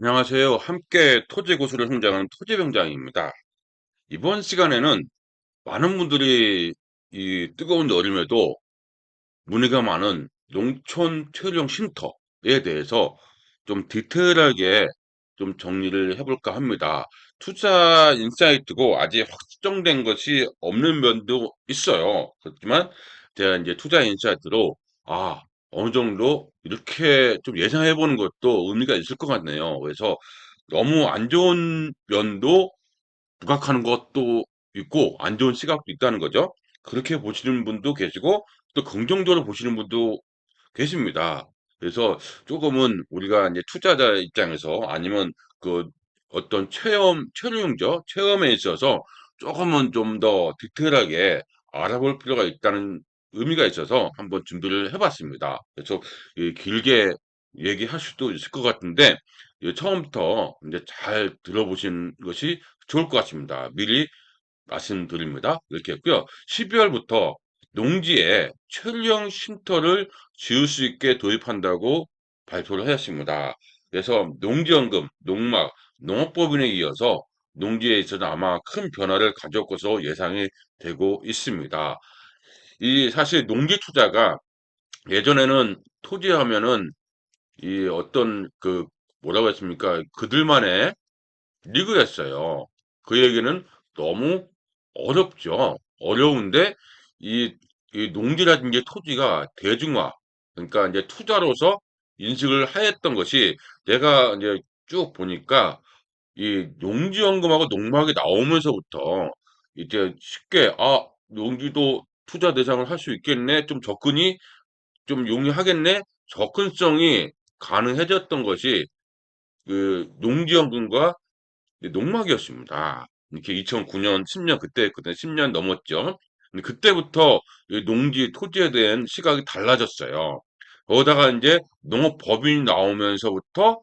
안녕하세요. 함께 토지고수를 성장하는 토지병장입니다. 이번 시간에는 많은 분들이 이 뜨거운 여름에도 문의가 많은 농촌 체류용 쉼터에 대해서 좀 디테일하게 좀 정리를 해볼까 합니다. 투자 인사이트고 아직 확정된 것이 없는 면도 있어요. 그렇지만 제가 이제 투자 인사이트로 아, 어느 정도 이렇게 좀 예상해 보는 것도 의미가 있을 것 같네요. 그래서 너무 안 좋은 면도 부각하는 것도 있고 안 좋은 시각도 있다는 거죠. 그렇게 보시는 분도 계시고 또 긍정적으로 보시는 분도 계십니다. 그래서 조금은 우리가 이제 투자자 입장에서 아니면 그 어떤 체류용죠. 체험에 있어서 조금은 좀 더 디테일하게 알아볼 필요가 있다는 의미가 있어서 한번 준비를 해봤습니다. 그래서 길게 얘기할 수도 있을 것 같은데 처음부터 이제 잘 들어보신 것이 좋을 것 같습니다. 미리 말씀드립니다. 이렇게 했고요. 12월부터 농지에 철령 쉼터를 지을 수 있게 도입한다고 발표를 하였습니다. 그래서 농지연금, 농막, 농업법인에 이어서 농지에 있어서 아마 큰 변화를 가져올 것으로 예상이 되고 있습니다. 이 사실 농지 투자가 예전에는 토지하면은 이 어떤 그 뭐라고 했습니까? 그들만의 리그였어요. 그 얘기는 너무 어렵죠. 어려운데 이, 이 농지라든지 토지가 대중화, 그러니까 이제 투자로서 인식을 하였던 것이 내가 이제 쭉 보니까 이 농지연금하고 농막이 나오면서부터 이제 쉽게 농지도 투자 대상을 할 수 있겠네, 좀 접근이 좀 용이하겠네, 접근성이 가능해졌던 것이 그 농지연금과 농막이었습니다. 이렇게 2009년, 10년 그때 10년 넘었죠. 근데 그때부터 이 농지, 토지에 대한 시각이 달라졌어요. 거기다가 이제 농업법인이 나오면서부터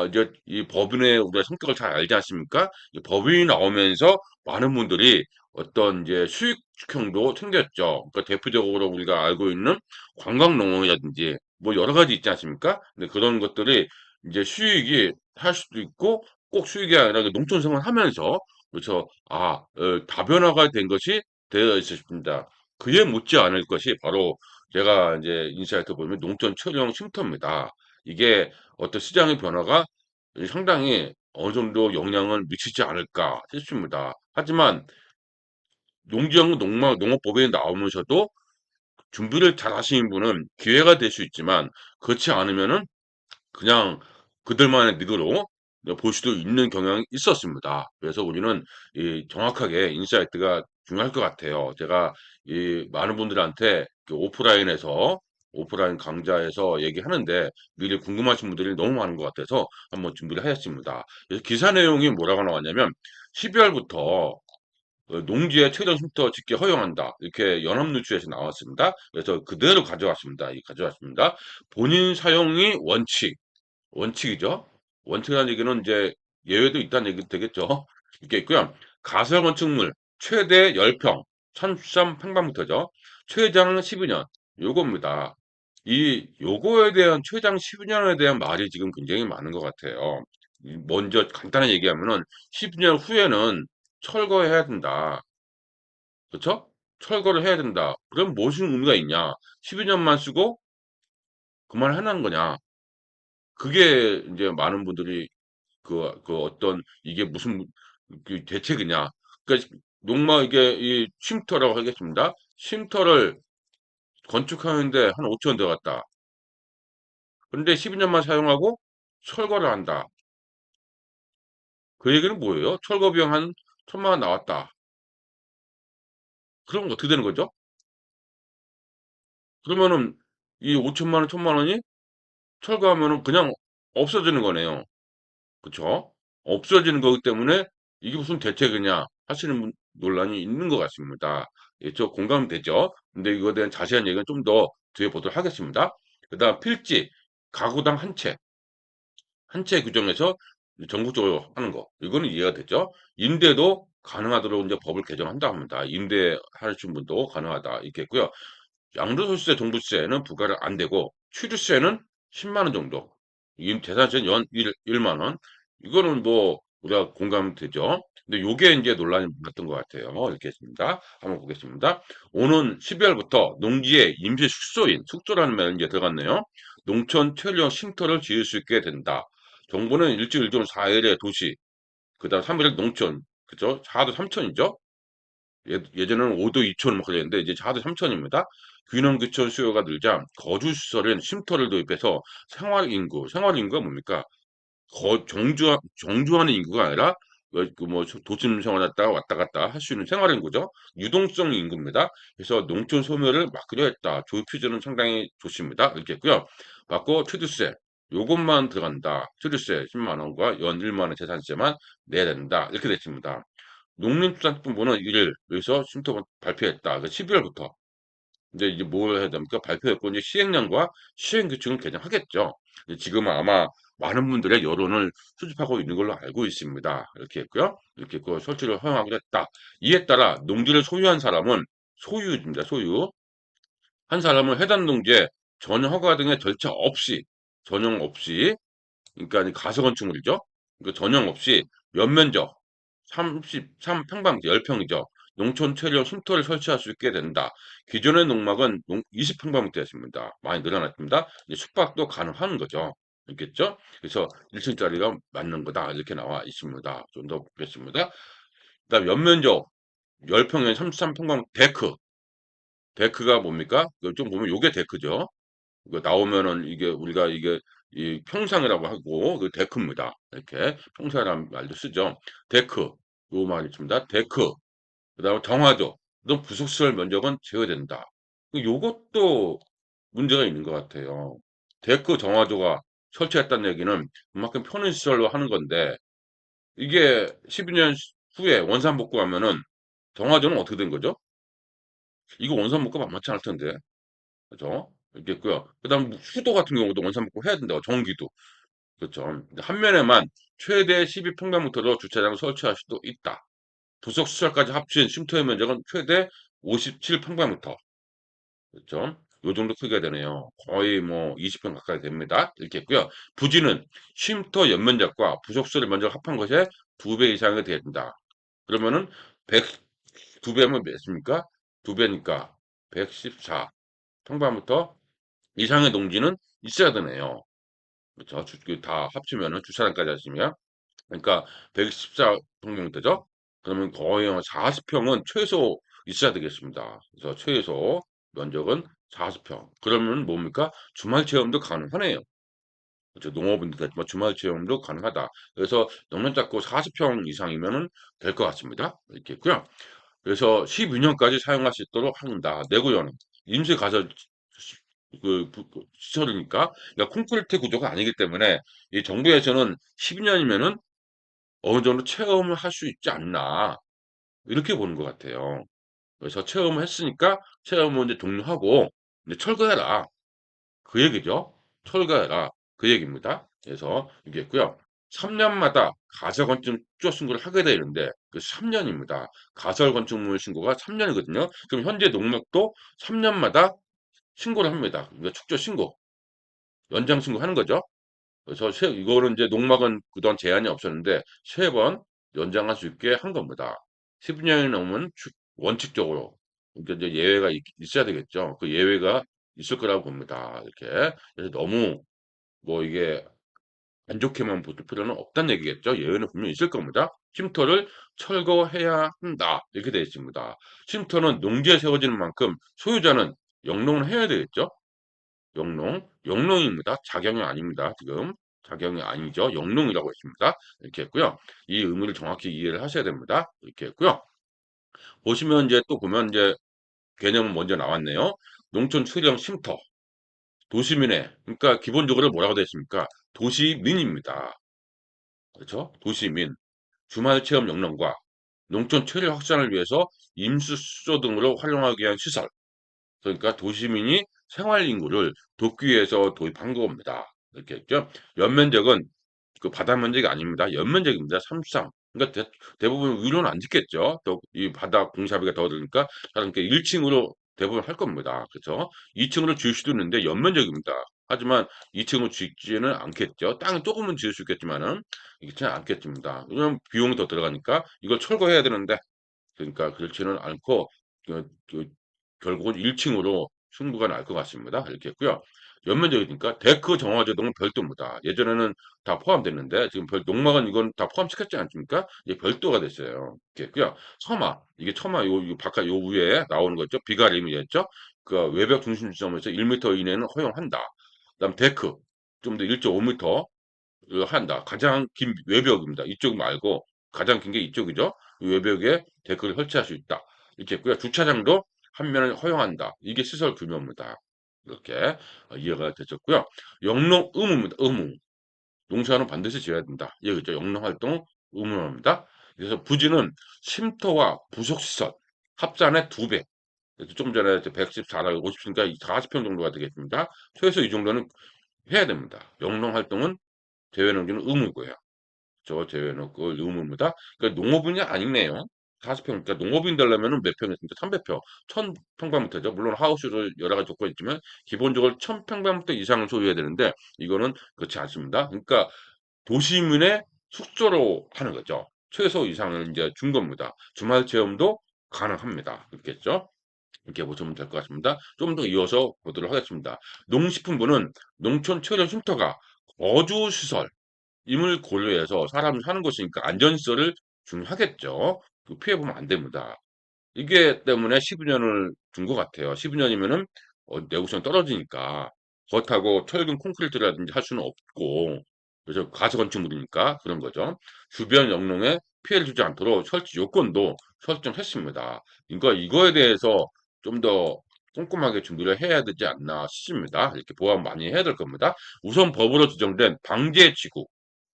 이제 이 법인의 우리가 성격을 잘 알지 않습니까? 이 법인이 나오면서 많은 분들이 어떤 이제 수익형도 생겼죠. 그러니까 대표적으로 우리가 알고 있는 관광농업이라든지 뭐 여러 가지 있지 않습니까? 근데 그런 것들이 이제 수익이 할 수도 있고 꼭 수익이 아니라 그 농촌 생활하면서 그래서 다변화가 된 것이 되어 있었습니다. 그에 못지 않을 것이 바로 제가 이제 인사이트 보면 농촌 철형 쉼터입니다. 이게 어떤 시장의 변화가 상당히 어느 정도 영향을 미치지 않을까 싶습니다. 하지만 농지형 농업법인이 나오면서도 준비를 잘 하시는 분은 기회가 될 수 있지만 그렇지 않으면은 그냥 그들만의 닉으로 볼 수도 있는 경향이 있었습니다. 그래서 우리는 이 정확하게 인사이트가 중요할 것 같아요. 제가 이 많은 분들한테 그 오프라인 강좌에서 얘기하는데 미리 궁금하신 분들이 너무 많은 것 같아서 한번 준비를 하였습니다. 그래서 기사 내용이 뭐라고 나왔냐면 12월부터 농지에 최종 쉼터 짓기 허용한다. 이렇게 연합뉴스에서 나왔습니다. 그래서 그대로 가져왔습니다. 가져왔습니다. 본인 사용이 원칙이죠. 원칙이라는 얘기는 이제 예외도 있다는 얘기 되겠죠. 이게 있고요. 가설 건축물 최대 10평, 13평방미터죠. 최장 12년. 요겁니다. 요거에 대한 최장 12년에 대한 말이 지금 굉장히 많은 것 같아요. 먼저 간단하게 얘기하면은 12년 후에는 철거해야 된다. 그렇죠? 철거를 해야 된다. 그럼 무슨 의미가 있냐? 12년만 쓰고 그만하는 거냐? 그게 이제 많은 분들이 그 어떤 이게 무슨 그 대책이냐. 그러니까 농막 이게 이 쉼터라고 하겠습니다. 쉼터를 건축하는데 한 5천 원 들어갔다. 그런데 12년만 사용하고 철거를 한다. 그 얘기는 뭐예요? 철거 비용 한 1,000만 원 나왔다. 그럼 어떻게 되는 거죠? 그러면은 이 5천만 원, 1,000만 원이 철거하면은 그냥 없어지는 거네요. 그쵸? 없어지는 거기 때문에 이게 무슨 대책이냐 하시는 논란이 있는 것 같습니다. 예, 저 공감되죠? 근데 이거에 대한 자세한 얘기는 좀 더 뒤에 보도록 하겠습니다. 그 다음 필지, 가구당 한 채 규정해서 전국적으로 하는 거. 이거는 이해가 되죠? 임대도 가능하도록 이제 법을 개정한다 합니다. 임대하시는 분도 가능하다. 있겠고요. 양도소득세, 종부세는 부과가 안 되고, 취득세는 10만 원 정도. 재산세는 연 1만 원. 이거는 뭐 우리가 공감되죠. 근데 요게 이제 논란이 많았던 것 같아요. 이렇게 했습니다. 한번 보겠습니다. 오는 12월부터 농지의 임시 숙소인 숙소라는 말이 이제 들어갔네요. 농촌 체류형 쉼터를 지을 수 있게 된다. 정부는 일주일 1종 4일의 도시, 그다음 3일의 농촌, 그죠? 4도 3천이죠? 예전에는 5도 2천 막 그랬는데 이제 4도 3천입니다. 균형 규천 수요가 늘자 거주시설엔 쉼터를 도입해서 생활 인구가 뭡니까? 정주하는 인구가 아니라 그뭐 도심 생활했다가 왔다 갔다 할 수 있는 생활 인구죠. 유동성 인구입니다. 그래서 농촌 소멸을 막으려 했다. 좁히주는 상당히 좋습니다. 이렇게 했고요. 맞고 취득세 요것만 들어간다. 취득세 10만 원과 연 1만 원 재산세만 내야 된다. 이렇게 됐습니다. 농림수산품부는 이를 여기서 쉼터 발표했다. 12월부터. 이제 뭘 해야 됩니까? 발표했고, 이제 시행령과 시행규칙을 개정하겠죠. 지금은 아마 많은 분들의 여론을 수집하고 있는 걸로 알고 있습니다. 이렇게 했고요. 이렇게 했고, 설치를 허용하기로 했다. 이에 따라 농지를 소유한 사람은 소유입니다. 소유. 한 사람은 해당 농지에 전용 허가 등의 절차 없이, 전용 없이, 그러니까 가설건축물이죠. 그러니까 전용 없이 연면적 33평방 10평이죠. 농촌 체류 쉼터를 설치할 수 있게 된다. 기존의 농막은 20평방미터였습니다. 많이 늘어났습니다. 이제 숙박도 가능한 거죠. 있겠죠? 그래서 1층짜리가 맞는 거다. 이렇게 나와 있습니다. 좀 더 보겠습니다. 그다음 연면적 10평에 33평방 데크. 데크가 뭡니까? 좀 보면 요게 데크죠. 이거 나오면은 이게 우리가 이게 이 평상이라고 하고 그 데크입니다. 이렇게 평상이라는 말도 쓰죠. 데크 요 말이 있습니다. 데크 그다음에 정화조 이런 부속시설 면적은 제외된다. 요것도 문제가 있는 것 같아요. 데크 정화조가 설치했다는 얘기는 그만큼 편의시설로 하는 건데 이게 12년 후에 원산복구하면은 정화조는 어떻게 된 거죠? 이거 원산복구 만만치 않을 텐데. 그죠? 이렇게 있고요. 그다음 수도 같은 경우도 원산복구 해야 된다고 전기도. 그렇죠. 한 면에만 최대 12평방미터로 주차장을 설치할 수도 있다. 부속 시설까지 합친 쉼터의 면적은 최대 57평방미터. 그렇죠. 요 정도 크기가 되네요. 거의 뭐 20평 가까이 됩니다. 이렇게 했고요. 부지는 쉼터 연면적과 부속 시설의 면적 합한 것의 2배 이상이 돼야 된다. 그러면은 100, 2배면 몇입니까? 2배니까 114 평방미터 이상의 농지는 있어야 되네요. 그렇죠. 다 합치면은 주차장까지 하시면 그러니까 114평방미터죠. 그러면 거의 40평은 최소 있어야 되겠습니다. 그래서 최소 면적은 40평. 그러면 뭡니까? 주말 체험도 가능하네요. 그렇죠. 농업인들 같지만 주말 체험도 가능하다. 그래서 넉넉 잡고 40평 이상이면은 될 것 같습니다. 이렇게 있고요. 그래서 12년까지 사용할 수 있도록 한다. 내구형 임시 가설 시설이니까 그러니까 콘크리트 구조가 아니기 때문에 이 정부에서는 12년이면은 어느 정도 체험을 할 수 있지 않나 이렇게 보는 것 같아요. 그래서 체험을 했으니까 체험을 이제 종료하고 이제 철거해라 그 얘기죠. 철거해라 그 얘기입니다. 그래서 이게 있고요. 3년마다 가설건축 추적 신고를 하게 되는데 그 3년입니다. 가설건축물 신고가 3년이거든요. 그럼 현재 농락도 3년마다 신고를 합니다. 그러니까 축적 신고, 연장 신고하는 거죠. 그래서 이거는 이제 농막은 그동안 제한이 없었는데 3번 연장할 수 있게 한 겁니다. 10년이 넘으면 원칙적으로 그러니까 이제 예외가 있어야 되겠죠. 그 예외가 있을 거라고 봅니다. 이렇게 그래서 너무 뭐 이게 안 좋게만 볼 필요는 없다는 얘기겠죠. 예외는 분명히 있을 겁니다. 쉼터를 철거해야 한다. 이렇게 되어 있습니다. 쉼터는 농지에 세워지는 만큼 소유자는 영농을 해야 되겠죠. 영농입니다. 작용이 아닙니다. 지금 작용이 아니죠. 영농이라고 했습니다. 이렇게 했고요. 이 의미를 정확히 이해를 하셔야 됩니다. 이렇게 했고요. 보시면 이제 또 보면 이제 개념은 먼저 나왔네요. 농촌 출형 쉼터, 도시민의 그러니까 기본적으로 뭐라고 되어 있습니까? 도시민입니다. 그렇죠? 도시민, 주말 체험 영농과 농촌 체류 확산을 위해서 임수수조 등으로 활용하기 위한 시설, 그러니까 도시민이 생활 인구를 돕기 위해서 도입한 겁니다. 이렇게 했죠. 연면적은 그 바다 면적이 아닙니다. 연면적입니다. 33. 그러니까 대부분 위로는 안 짓겠죠. 또 이 바다 공사비가 더 드니까 그러니까 1층으로 대부분 할 겁니다. 그렇죠? 2층으로 줄 수도 있는데 연면적입니다. 하지만 2층을 짓지는 않겠죠. 땅은 조금은 지을 수 있겠지만은 있지는 않겠습니다. 왜냐면 비용이 더 들어가니까 이걸 철거해야 되는데 그러니까 그렇지는 않고 그 결국은 1층으로 승부가 날 것 같습니다. 이렇게 했고요. 연면적이니까 데크 정화 제동은 별도입니다. 예전에는 다 포함됐는데 지금 농막은 이건 다 포함시켰지 않습니까? 이게 별도가 됐어요. 이렇게 했고요. 처마 이게 처마 요 바깥 요 위에 나오는 거죠. 비가림이었죠. 그 외벽 중심 지점에서 1m 이내는 허용한다. 그다음 데크 좀 더 1.5m 한다. 가장 긴 외벽입니다. 이쪽 말고 가장 긴 게 이쪽이죠. 외벽에 데크를 설치할 수 있다. 이렇게 했고요. 주차장도 한 면을 허용한다. 이게 시설 규모입니다. 이렇게 이해가 되셨고요. 영농 의무입니다. 의무. 농사는 반드시 지어야 된다. 이거죠. 영농 활동 의무입니다. 그래서 부지는 쉼터와 부속시설 합산의 2배. 좀 전에 114라 50평니까 40평 정도가 되겠습니다. 최소 이 정도는 해야 됩니다. 영농 활동은 제외농지는 의무고요. 저 제외놓고 의무입니다. 그러니까 농업인이 아니네요. 40평. 그러니까 농업인 되려면은 몇 평이었습니까? 300평. 1000평방미터죠. 물론 하우스를 여러 가지 조건이 있지만 기본적으로 1000평방미터 이상을 소유해야 되는데 이거는 그렇지 않습니다. 그러니까 도시민의 숙소로 하는 거죠. 최소 이상을 이제 준 겁니다. 주말 체험도 가능합니다. 그렇겠죠? 이렇게 보시면 될 것 같습니다. 좀 더 이어서 보도록 하겠습니다. 농식품부는 농촌 체력 쉼터가 거주시설, 임을 고려해서 사람이 사는 곳이니까 안전시설을 중요하겠죠. 피해보면 안 됩니다. 이게 때문에 12년을 준 것 같아요. 12년이면은 내구성이 떨어지니까 그렇다고 철근 콘크리트라든지 할 수는 없고 그래서 가스건축물이니까 그런 거죠. 주변 영농에 피해를 주지 않도록 설치 요건도 설정했습니다. 그러니까 이거에 대해서 좀 더 꼼꼼하게 준비를 해야 되지 않나 싶습니다. 이렇게 보완 많이 해야 될 겁니다. 우선 법으로 지정된 방제지구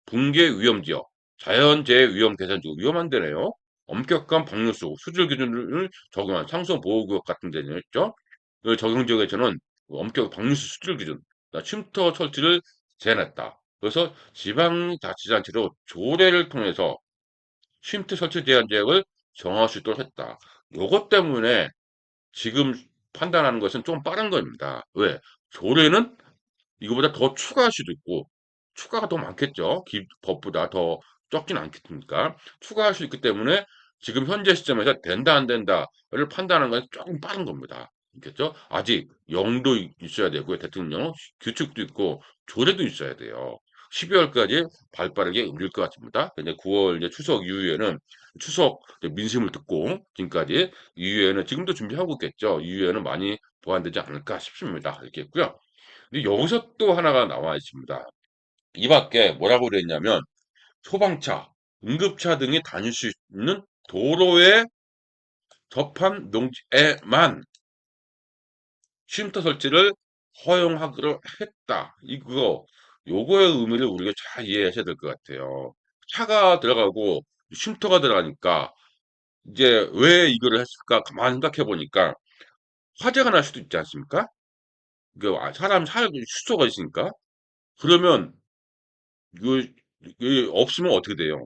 붕괴 위험지역, 자연재해 위험 대상지구 위험한 데네요. 엄격한 방류수, 수질 기준을 적용한 상수보호구역 같은 데는 있죠. 그 적용지역에서는 엄격 방류수 수질 기준, 쉼터 설치를 제한했다. 그래서 지방자치단체로 조례를 통해서 쉼터 설치 제한 지역을 정할 수 있도록 했다. 요것 때문에 지금 판단하는 것은 좀 빠른 겁니다. 왜? 조례는 이거보다 더 추가할 수도 있고 추가가 더 많겠죠. 법보다 더 적진 않겠습니까? 추가할 수 있기 때문에 지금 현재 시점에서 된다 안 된다를 판단하는 건 조금 빠른 겁니다. 알겠죠? 아직 영도 있어야 되고요. 대통령 규칙도 있고 조례도 있어야 돼요. 12월까지 발빠르게 움직일 것 같습니다. 근데 9월 이제 추석 이후에는 추석 민심을 듣고 지금까지 이후에는 지금도 준비하고 있겠죠. 이후에는 많이 보완되지 않을까 싶습니다. 이렇게 했고요. 근데 여기서 또 하나가 나와 있습니다. 이 밖에 뭐라고 그랬냐면 소방차, 응급차 등이 다닐 수 있는 도로에 접한 농지에만 쉼터 설치를 허용하기로 했다. 이거 요거의 의미를 우리가 잘 이해하셔야 될 것 같아요. 차가 들어가고 쉼터가 들어가니까 이제 왜 이거를 했을까 가만히 생각해 보니까 화재가 날 수도 있지 않습니까? 사람 살고 수소가 있으니까 그러면 이거 없으면 어떻게 돼요?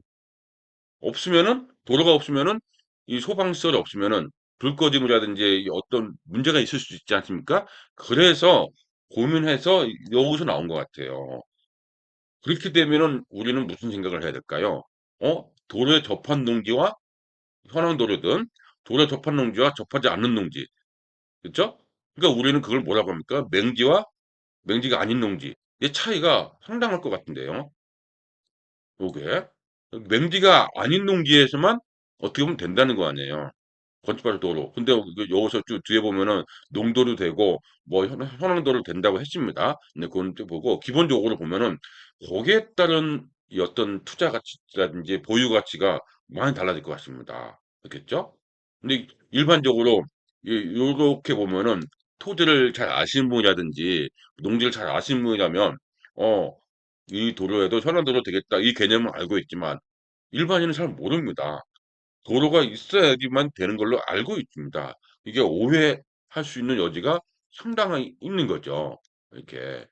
없으면은 도로가 없으면은 이 소방시설이 없으면은 불 꺼짐이라든지 어떤 문제가 있을 수 있지 않습니까? 그래서 고민해서 여기서 나온 것 같아요. 그렇게 되면은 우리는 무슨 생각을 해야 될까요? 도로에 접한 농지와 현황 도로든 도로에 접한 농지와 접하지 않는 농지, 그렇죠? 그러니까 우리는 그걸 뭐라고 합니까? 맹지와 맹지가 아닌 농지. 이 차이가 상당할 것 같은데요. 요게 맹지가 아닌 농지에서만 어떻게 보면 된다는 거 아니에요. 건축발 도로. 근데 여기서 쭉 뒤에 보면은 농도도 되고 뭐 현황도로 된다고 했습니다. 근데 그건 또 보고 기본적으로 보면은 거기에 따른 이 어떤 투자 가치라든지 보유 가치가 많이 달라질 것 같습니다. 그렇겠죠? 근데 일반적으로 요렇게 보면은 토지를 잘 아시는 분이라든지 농지를 잘 아시는 분이라면 어, 이 도로에도 현황도로 되겠다 이 개념은 알고 있지만 일반인은 잘 모릅니다. 도로가 있어야지만 되는 걸로 알고 있습니다. 이게 오해할 수 있는 여지가 상당히 있는 거죠. 이렇게,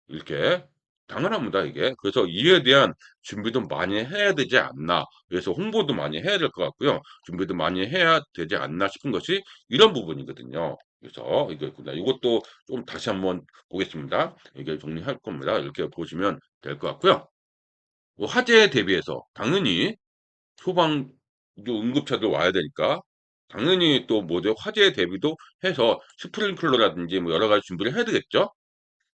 이렇게. 당연합니다, 이게. 그래서 이에 대한 준비도 많이 해야 되지 않나. 그래서 홍보도 많이 해야 될 것 같고요. 준비도 많이 해야 되지 않나 싶은 것이 이런 부분이거든요. 그래서 이게 있구나. 이것도 좀 다시 한번 보겠습니다. 이게 정리할 겁니다. 이렇게 보시면 될 것 같고요. 뭐 화재에 대비해서 당연히 소방 응급차도 와야 되니까 당연히 또 뭐죠? 화재 대비도 해서 스프링클러라든지 뭐 여러 가지 준비를 해야 되겠죠?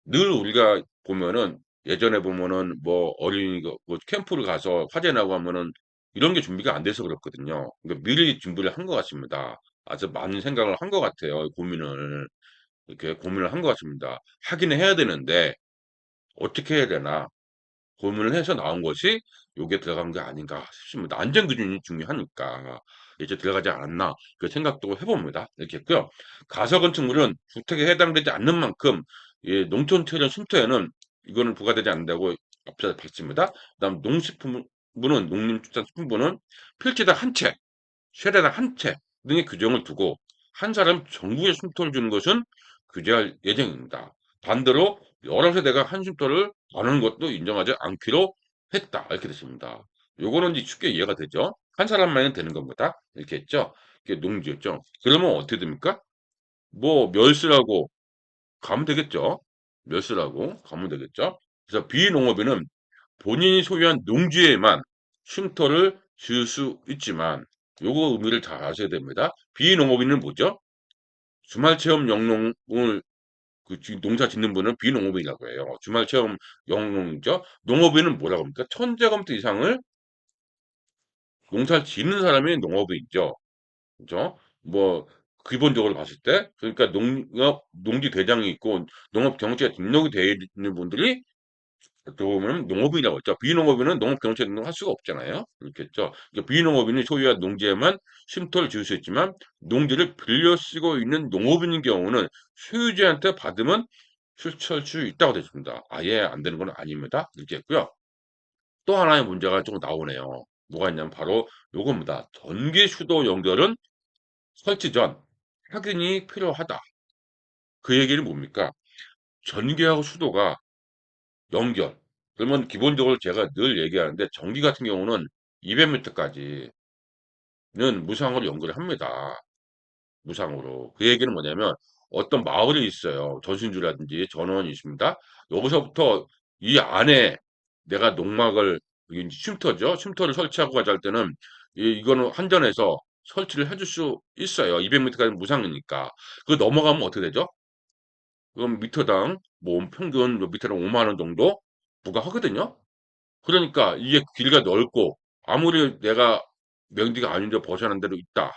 늘 우리가 보면은 예전에 보면은 뭐 어린이 뭐 캠프를 가서 화재 나고 하면은 이런 게 준비가 안 돼서 그렇거든요. 그러니까 미리 준비를 한 것 같습니다. 아주 많은 생각을 한 것 같아요. 고민을 이렇게 고민을 한 것 같습니다. 하기는 해야 되는데 어떻게 해야 되나? 고민을 해서 나온 것이 요게 들어간 게 아닌가 싶습니다. 안전 기준이 중요하니까 이제 들어가지 않았나 그 생각도 해봅니다. 이렇게 했고요. 가서 건축물은 주택에 해당되지 않는 만큼 농촌 체련 쉼터에는 이거는 부과되지 않는다고 앞서 봤습니다. 그다음 농식품부는 농림축산식품부는 필지당 한 채, 세대당 한 채 등의 규정을 두고 한 사람 정부에 쉼터를 주는 것은 규제할 예정입니다. 반대로 여러 세대가 한 쉼터를 나누는 것도 인정하지 않기로 했다. 이렇게 됐습니다. 요거는 이제 쉽게 이해가 되죠. 한 사람만은 되는 겁니다. 이렇게 했죠. 이게 농지였죠. 그러면 어떻게 됩니까? 뭐 멸수라고 가면 되겠죠. 멸수라고 가면 되겠죠. 그래서 비농업인은 본인이 소유한 농지에만 쉼터를 지을 수 있지만 요거 의미를 잘 아셔야 됩니다. 비농업인은 뭐죠? 주말 체험 영농을 농사 짓는 분은 비농업인이라고 해요. 주말 체험 영농이죠. 농업인은 뭐라고 합니까? 천제검토 이상을 농사를 짓는 사람이 농업인이죠. 그죠? 뭐 기본적으로 봤을 때 그러니까 농업 농지 대장이 있고 농업 경지가 등록이 되어 있는 분들이 어떻게 보면 농업인이라고 했죠. 비농업인은 농업 경영체 등록할 수가 없잖아요. 그렇겠죠. 그러니까 비농업인이 소유한 농지에만 쉼터를 지을 수 있지만 농지를 빌려 쓰고 있는 농업인인 경우는 소유주한테 받으면 실천할 수 있다고 되어 있습니다. 아예 안 되는 건 아닙니다. 이렇게 했고요. 또 하나의 문제가 좀 나오네요. 뭐가 있냐면 바로 요겁니다. 전기 수도 연결은 설치 전 확인이 필요하다. 그 얘기는 뭡니까? 전기하고 수도가 연결. 그러면 기본적으로 제가 늘 얘기하는데 전기 같은 경우는 200m까지는 무상으로 연결을 합니다. 무상으로. 그 얘기는 뭐냐면 어떤 마을이 있어요. 전신주라든지 전원이 있습니다. 여기서부터 이 안에 내가 농막을 이게 쉼터죠. 쉼터를 설치하고 가자 할 때는 이거는 한전에서 설치를 해줄 수 있어요. 200m까지는 무상이니까. 그거 넘어가면 어떻게 되죠? 그럼 미터당 뭐 평균 미터당 5만 원 정도 부과하거든요. 그러니까 이게 길이가 넓고 아무리 내가 명디가 아닌데 벗어난 데로 있다.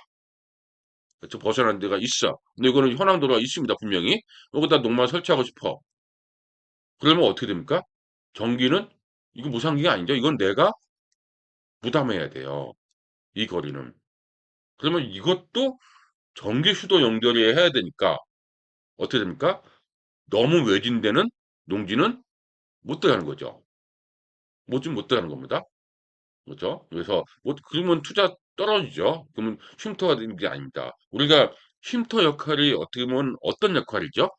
그쵸? 벗어난 데가 있어. 근데 이거는 현황 도로가 있습니다. 분명히. 여기다 농막 설치하고 싶어. 그러면 어떻게 됩니까? 전기는 이거 무상기가 아니죠. 이건 내가 부담해야 돼요. 이 거리는. 그러면 이것도 전기 수도 연결이 해야 되니까 어떻게 됩니까? 너무 외진되는 농지는 못 들어가는 거죠. 못 들어가는 겁니다. 그렇죠? 그래서 뭐 그러면 투자 떨어지죠. 그러면 쉼터가 되는 게 아닙니다. 우리가 쉼터 역할이 어떻게 보면 어떤 역할이죠?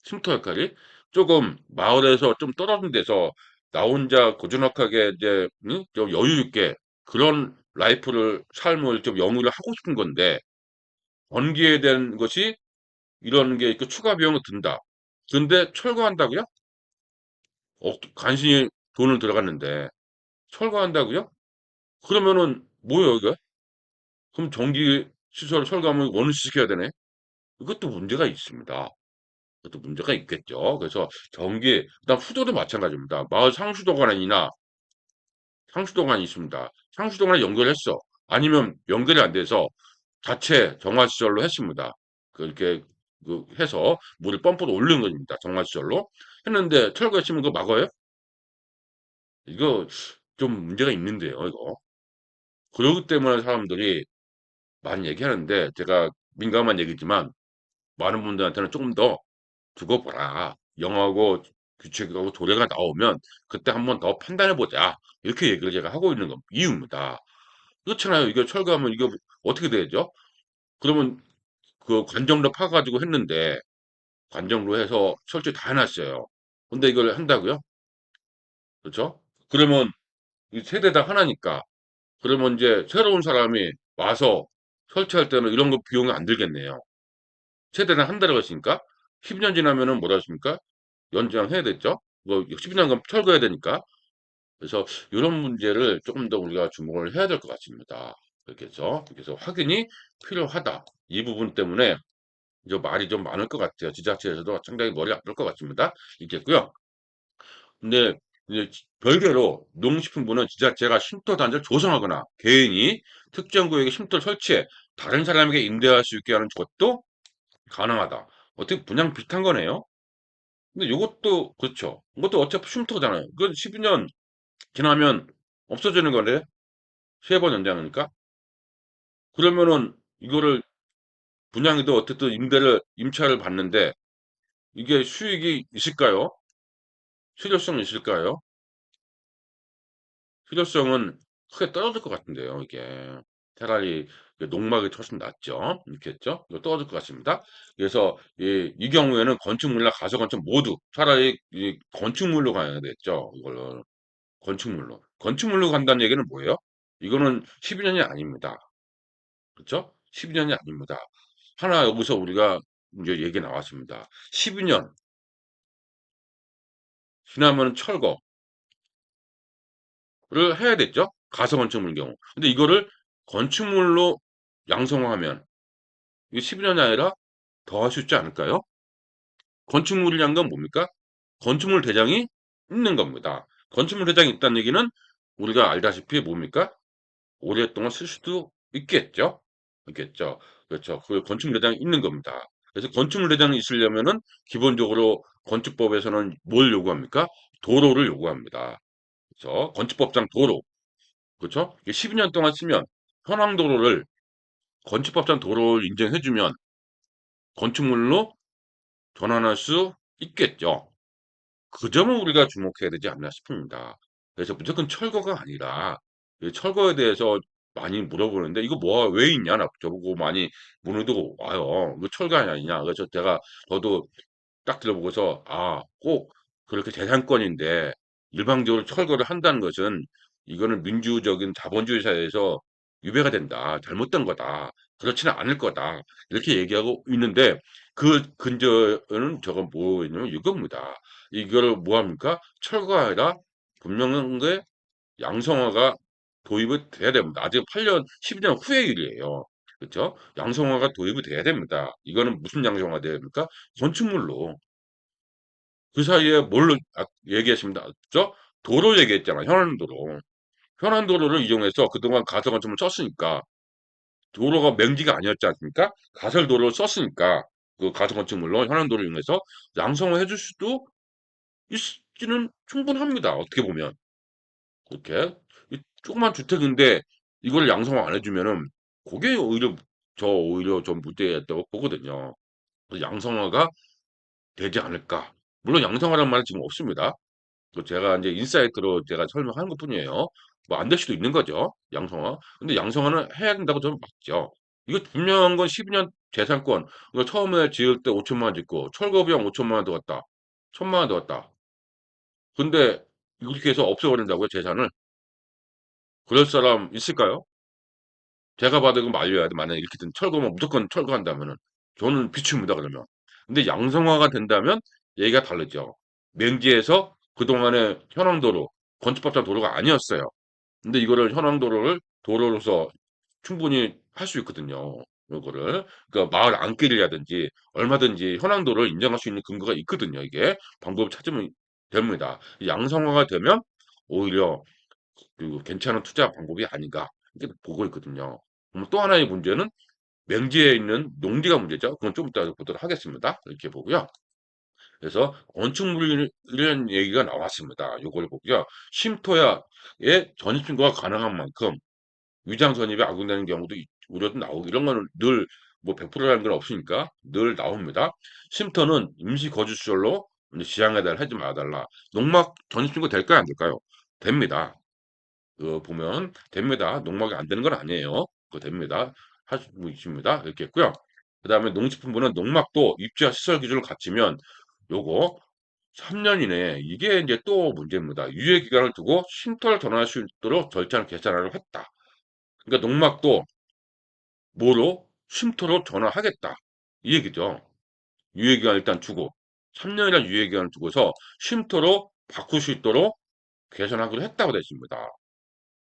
쉼터 역할이 조금 마을에서 좀 떨어진 데서 나 혼자 고즈넉하게 이제 좀 여유 있게 그런 라이프를 삶을 좀 영위를 하고 싶은 건데 전기에 대한 것이 이런 게 있고 추가 비용이 든다. 근데 철거한다고요? 간신히 돈을 들어갔는데 철거한다고요? 그러면은 뭐예요, 이게? 그럼 전기 시설 철거하면 원시시켜야 되네. 이것도 문제가 있습니다. 그것도 문제가 있겠죠. 그래서 전기, 그다음 수도도 마찬가지입니다. 마을 상수도관이나 상수도관이 있습니다. 상수도관에 연결했어. 아니면 연결이 안 돼서 자체 정화시설로 했습니다. 그렇게 해서 물을 펌프로 올리는 겁니다. 정화시설로 했는데 철거했으면 그거 막아요? 이거 좀 문제가 있는데요, 이거. 그러기 때문에 사람들이 많이 얘기하는데 제가 민감한 얘기지만 많은 분들한테는 조금 더 두고 보라. 영하고 규칙하고 도래가 나오면 그때 한번 더 판단해 보자. 이렇게 얘기를 제가 하고 있는 건 이유입니다. 그렇잖아요. 이게 철거하면 이거 어떻게 되죠? 그러면 그 관정로 파가지고 했는데 관정로 해서 설치 다 해놨어요. 근데 이걸 한다고요? 그렇죠? 그러면 이 세대당 하나니까 그러면 이제 새로운 사람이 와서 설치할 때는 이런 거 비용이 안 들겠네요. 세대당 한 달이라고 했으니까 10년 지나면은 뭐라 했습니까? 연장해야 됐죠? 뭐 10년간 철거해야 되니까. 그래서 이런 문제를 조금 더 우리가 주목을 해야 될 것 같습니다. 그래서 확인이 필요하다. 이 부분 때문에 이제 말이 좀 많을 것 같아요. 지자체에서도 상당히 머리 아플 것 같습니다. 있겠고요. 근데 이제 별개로 농식품부는 지자체가 쉼터 단지를 조성하거나 개인이 특정 구역에 쉼터를 설치해 다른 사람에게 임대할 수 있게 하는 것도 가능하다. 어떻게 분양 비슷한 거네요. 근데 이것도 그렇죠. 이것도 어차피 쉼터잖아요. 그건 12년 지나면 없어지는 건데 세 번 연장하니까 그러면은 이거를 분양이도 어쨌든 임차를 받는데 이게 수익이 있을까요? 실효성이 있을까요? 필요성은 크게 떨어질 것 같은데요, 이게. 차라리 농막이 훨씬 낫죠. 이렇게 했죠. 이거 떨어질 것 같습니다. 그래서 이 경우에는 건축물이나 가설건축 모두 차라리 이 건축물로 가야 됐죠. 이걸로. 건축물로. 건축물로 간다는 얘기는 뭐예요? 이거는 12년이 아닙니다. 그렇죠? 12년이 아닙니다. 하나 여기서 우리가 이제 얘기 나왔습니다. 12년 지나면 철거를 해야 됐죠? 가설건축물 경우. 근데 이거를 건축물로 양성화하면 이게 12년이 아니라 더 할 수 있지 않을까요? 건축물이란 건 뭡니까? 건축물 대장이 있는 겁니다. 건축물 대장이 있다는 얘기는 우리가 알다시피 뭡니까? 오랫동안 쓸 수도 있겠죠? 있겠죠. 그렇죠. 그 건축물 대장이 있는 겁니다. 그래서 건축물 대장이 있으려면은 기본적으로 건축법에서는 뭘 요구합니까? 도로를 요구합니다. 그렇죠. 건축법상 도로. 그렇죠? 12년 동안 쓰면 현황 도로를 건축법상 도로를 인정해주면 건축물로 전환할 수 있겠죠. 그 점을 우리가 주목해야 되지 않나 싶습니다. 그래서 무조건 철거가 아니라 이 철거에 대해서 많이 물어보는데 이거 뭐 왜 있냐 저보고 많이 문의도 와요. 이거 철거 아니냐. 그래서 제가 저도 딱 들어보고서 꼭 그렇게 재산권인데 일방적으로 철거를 한다는 것은 이거는 민주적인 자본주의 사회에서 위배가 된다. 잘못된 거다. 그렇지는 않을 거다. 이렇게 얘기하고 있는데 그 근저는 저거 뭐냐면 이겁니다. 이거를 뭐 합니까? 철거가 아니라 분명한 게 양성화가 도입이 돼야 됩니다. 아직 8년, 12년 후의 일이에요. 그렇죠? 양성화가 도입이 돼야 됩니다. 이거는 무슨 양성화 됩니까? 건축물로. 그 사이에 뭘로 얘기했습니다. 그죠? 도로 얘기했잖아. 현안도로. 현안도로를 이용해서 그동안 가설건축을 썼으니까 도로가 맹지가 아니었지 않습니까? 가설도로를 썼으니까 그 가설건축물로 현안도로를 이용해서 양성을 해줄 수도 있지는 충분합니다. 어떻게 보면. 그렇게. 조그만 주택인데 이걸 양성화 안 해주면은 그게 오히려 좀 문제였다고 보거든요. 그래서 양성화가 되지 않을까. 물론 양성화란 말은 지금 없습니다. 제가 이제 인사이트로 제가 설명하는 것뿐이에요. 뭐 안 될 수도 있는 거죠. 양성화. 근데 양성화는 해야 된다고 저는 맞죠. 이거 분명한 건 12년 재산권. 이거 처음에 지을 때 5천만 원 짓고 철거 비용 5천만 원 들어갔다. 1천만 원 들어갔다. 근데 이렇게 해서 없애버린다고요, 재산을? 그럴 사람 있을까요? 제가 봐도 이거 말려야 돼. 만약에 이렇게 된 철거면 무조건 철거한다면은. 저는 비춥니다, 그러면. 근데 양성화가 된다면 얘기가 다르죠. 맹지에서 그동안의 현황도로, 건축법상 도로가 아니었어요. 근데 이거를 현황도로를 도로로서 충분히 할 수 있거든요. 요거를. 그러니까 마을 안길이라든지 얼마든지 현황도로를 인정할 수 있는 근거가 있거든요. 이게 방법을 찾으면 됩니다. 양성화가 되면 오히려 그 괜찮은 투자 방법이 아닌가 이렇게 보고 있거든요. 그럼 또 하나의 문제는 맹지에 있는 농지가 문제죠. 그건 좀 이따 보도록 하겠습니다. 이렇게 보고요. 그래서 건축물이라는 얘기가 나왔습니다. 요걸 보고요. 쉼터야의 전입신고가 가능한 만큼 위장 전입에 악용되는 경우도 우려도 나오고 이런 거는 늘 뭐 100%라는 건 없으니까 늘 나옵니다. 쉼터는 임시 거주 시설로 지정해달라 하지 말아달라. 농막 전입신고 될까요? 안 될까요? 됩니다. 보면 됩니다. 농막이 안 되는 건 아니에요. 그거 됩니다. 할 수 있습니다. 이렇게 했고요. 그다음에 농식품부는 농막도 입주와 시설 기준을 갖추면 요거 3년 이내에 이게 이제 또 문제입니다. 유예 기간을 두고 쉼터를 전환할 수 있도록 절차를 개선하려고 했다. 그러니까 농막도 뭐로 쉼터로 전환하겠다. 이 얘기죠. 유예기간 일단 주고 3년이라는 유예기간을 두고서 쉼터로 바꿀 수 있도록 개선하기로 했다고 되어 있습니다.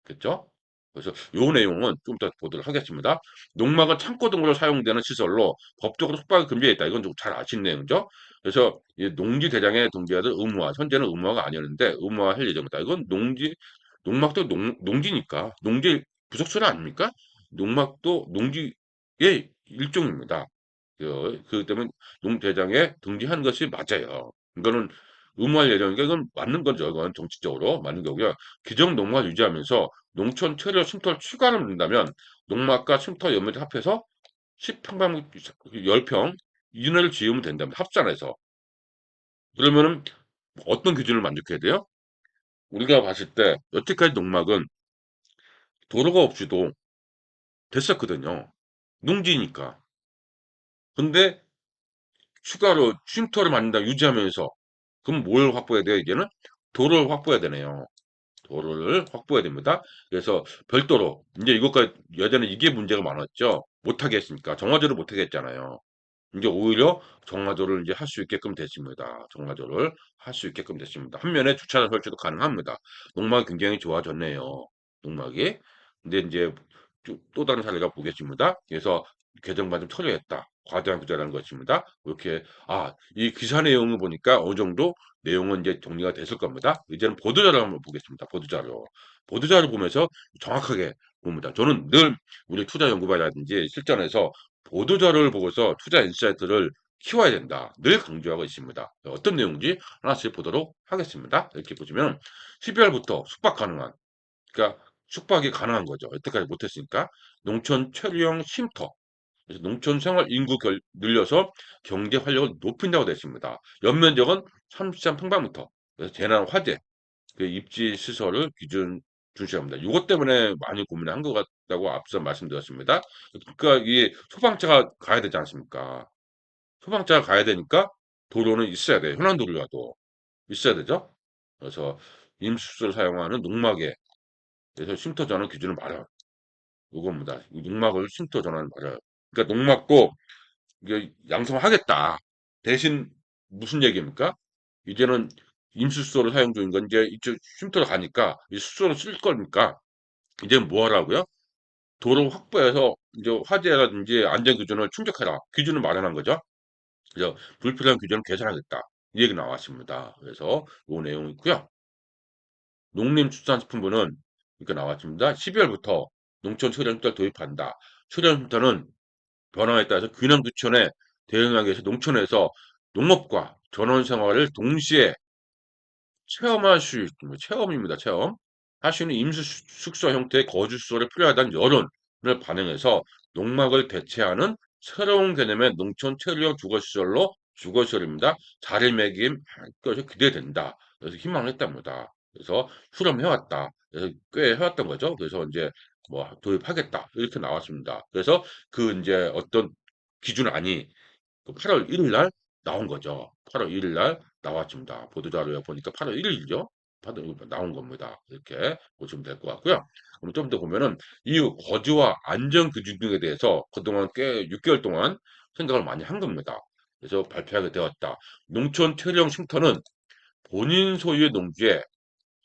됐죠? 그래서 요 내용은 좀 더 보도록 하겠습니다. 농막은 창고 등으로 사용되는 시설로 법적으로 숙박이 금지되어 있다. 이건 좀 잘 아시는 내용이죠. 그래서 이 농지 대장에 등재하던 의무화, 현재는 의무화가 아니었는데 의무화할 예정이다. 이건 농막도 농지니까 농지 부속실 아닙니까? 농막도 농지의 일종입니다. 그 때문에 농대장에 등재한 것이 맞아요. 이거는 의무화할 예정이니까 이건 맞는 거죠. 이건 정치적으로 맞는 거고요. 기존 농막을 유지하면서 농촌 체류 쉼터를 추가로 넣는다면 농막과 쉼터 연면적 합해서 10평방 10평 이내를 지으면 된답니다. 합산해서. 그러면은 어떤 기준을 만족해야 돼요? 우리가 봤을 때 여태까지 농막은 도로가 없이도 됐었거든요. 농지니까. 근데 추가로 쉼터를 만든다 유지하면서 그럼 뭘 확보해야 돼요? 이제는 도로를 확보해야 되네요. 도로를 확보해야 됩니다. 그래서 별도로 이제 이것까지 예전에 이게 문제가 많았죠. 못하게 했으니까 정화조를 못하게 했잖아요. 이제 오히려 정화조를 이제 할 수 있게끔 됐습니다. 정화조를 할 수 있게끔 됐습니다. 한 면에 주차장 설치도 가능합니다. 농막이 굉장히 좋아졌네요. 농막이. 근데 이제 또 다른 사례가 보겠습니다. 그래서 개정만 좀 처리했다. 과대한 구조라는 것입니다. 이렇게 이 기사 내용을 보니까 어느 정도 내용은 이제 정리가 됐을 겁니다. 이제는 보도자료 한번 보겠습니다. 보도자료. 보도자료 보면서 정확하게 봅니다. 저는 늘 우리 투자 연구반이라든지 실전에서 보도자료를 보고서 투자 인사이트를 키워야 된다. 늘 강조하고 있습니다. 어떤 내용인지 하나씩 보도록 하겠습니다. 이렇게 보시면 12월부터 숙박 가능한, 그러니까 숙박이 가능한 거죠. 여태까지 못했으니까. 농촌 체류형 쉼터. 그래서 농촌 생활 인구 늘려서 경제 활력을 높인다고 되어 있습니다. 연면적은 33평방미터. 그래서 재난 화재, 그 입지 시설을 기준 준수합니다. 이것 때문에 많이 고민을 한 것 같다고 앞서 말씀드렸습니다. 그러니까 이 소방차가 가야 되지 않습니까? 소방차가 가야 되니까 도로는 있어야 돼요. 현안도로라도 있어야 되죠. 그래서 임수를 사용하는 농막에 그래서 쉼터 전환 기준을 말아요. 이겁니다. 이 농막을 쉼터 전환을 말아요. 그러니까 농막도 이게 양성하겠다. 대신 무슨 얘기입니까? 이제는 임수수소를 사용 중인 건 이제 이쪽 쉼터로 가니까 이 수소를 쓸 거니까 이제 뭐 하라고요? 도로 확보해서 이제 화재라든지 안전 기준을 충족해라. 기준을 마련한 거죠. 그래서 불필요한 규제는 개선하겠다. 이 얘기 나왔습니다. 그래서 요 내용 있고요. 농림축산식품부는 이렇게 나왔습니다. 12월부터 농촌 초량휴터를 도입한다. 초량휴터는 변화에 따라서 균형 규천에 대응하기 위해서 농촌에서 농업과 전원 생활을 동시에 체험할 수 있는 체험입니다. 체험. 할 수 있는 임시 숙소 형태의 거주 시설이 필요하다는 여론을 반영해서 농막을 대체하는 새로운 개념의 농촌 체류형 주거시설로 주거시설입니다. 자리매김 할 것이 기대된다. 그래서 희망을 했답니다. 그래서 수렴해왔다. 그래서 꽤 해왔던 거죠. 그래서 이제 뭐 도입하겠다. 이렇게 나왔습니다. 그래서 그 이제 어떤 기준안이 그 8월 1일 날 나온 거죠. 8월 1일 날 나왔습니다. 보도자료에 보니까 8월 1일이죠. 나온 겁니다. 이렇게 보시면 될 것 같고요. 그럼 좀 더 보면은 이후 거주와 안전 기준 등에 대해서 그동안 꽤 6개월 동안 생각을 많이 한 겁니다. 그래서 발표하게 되었다. 농촌 체류형 쉼터는 본인 소유의 농지에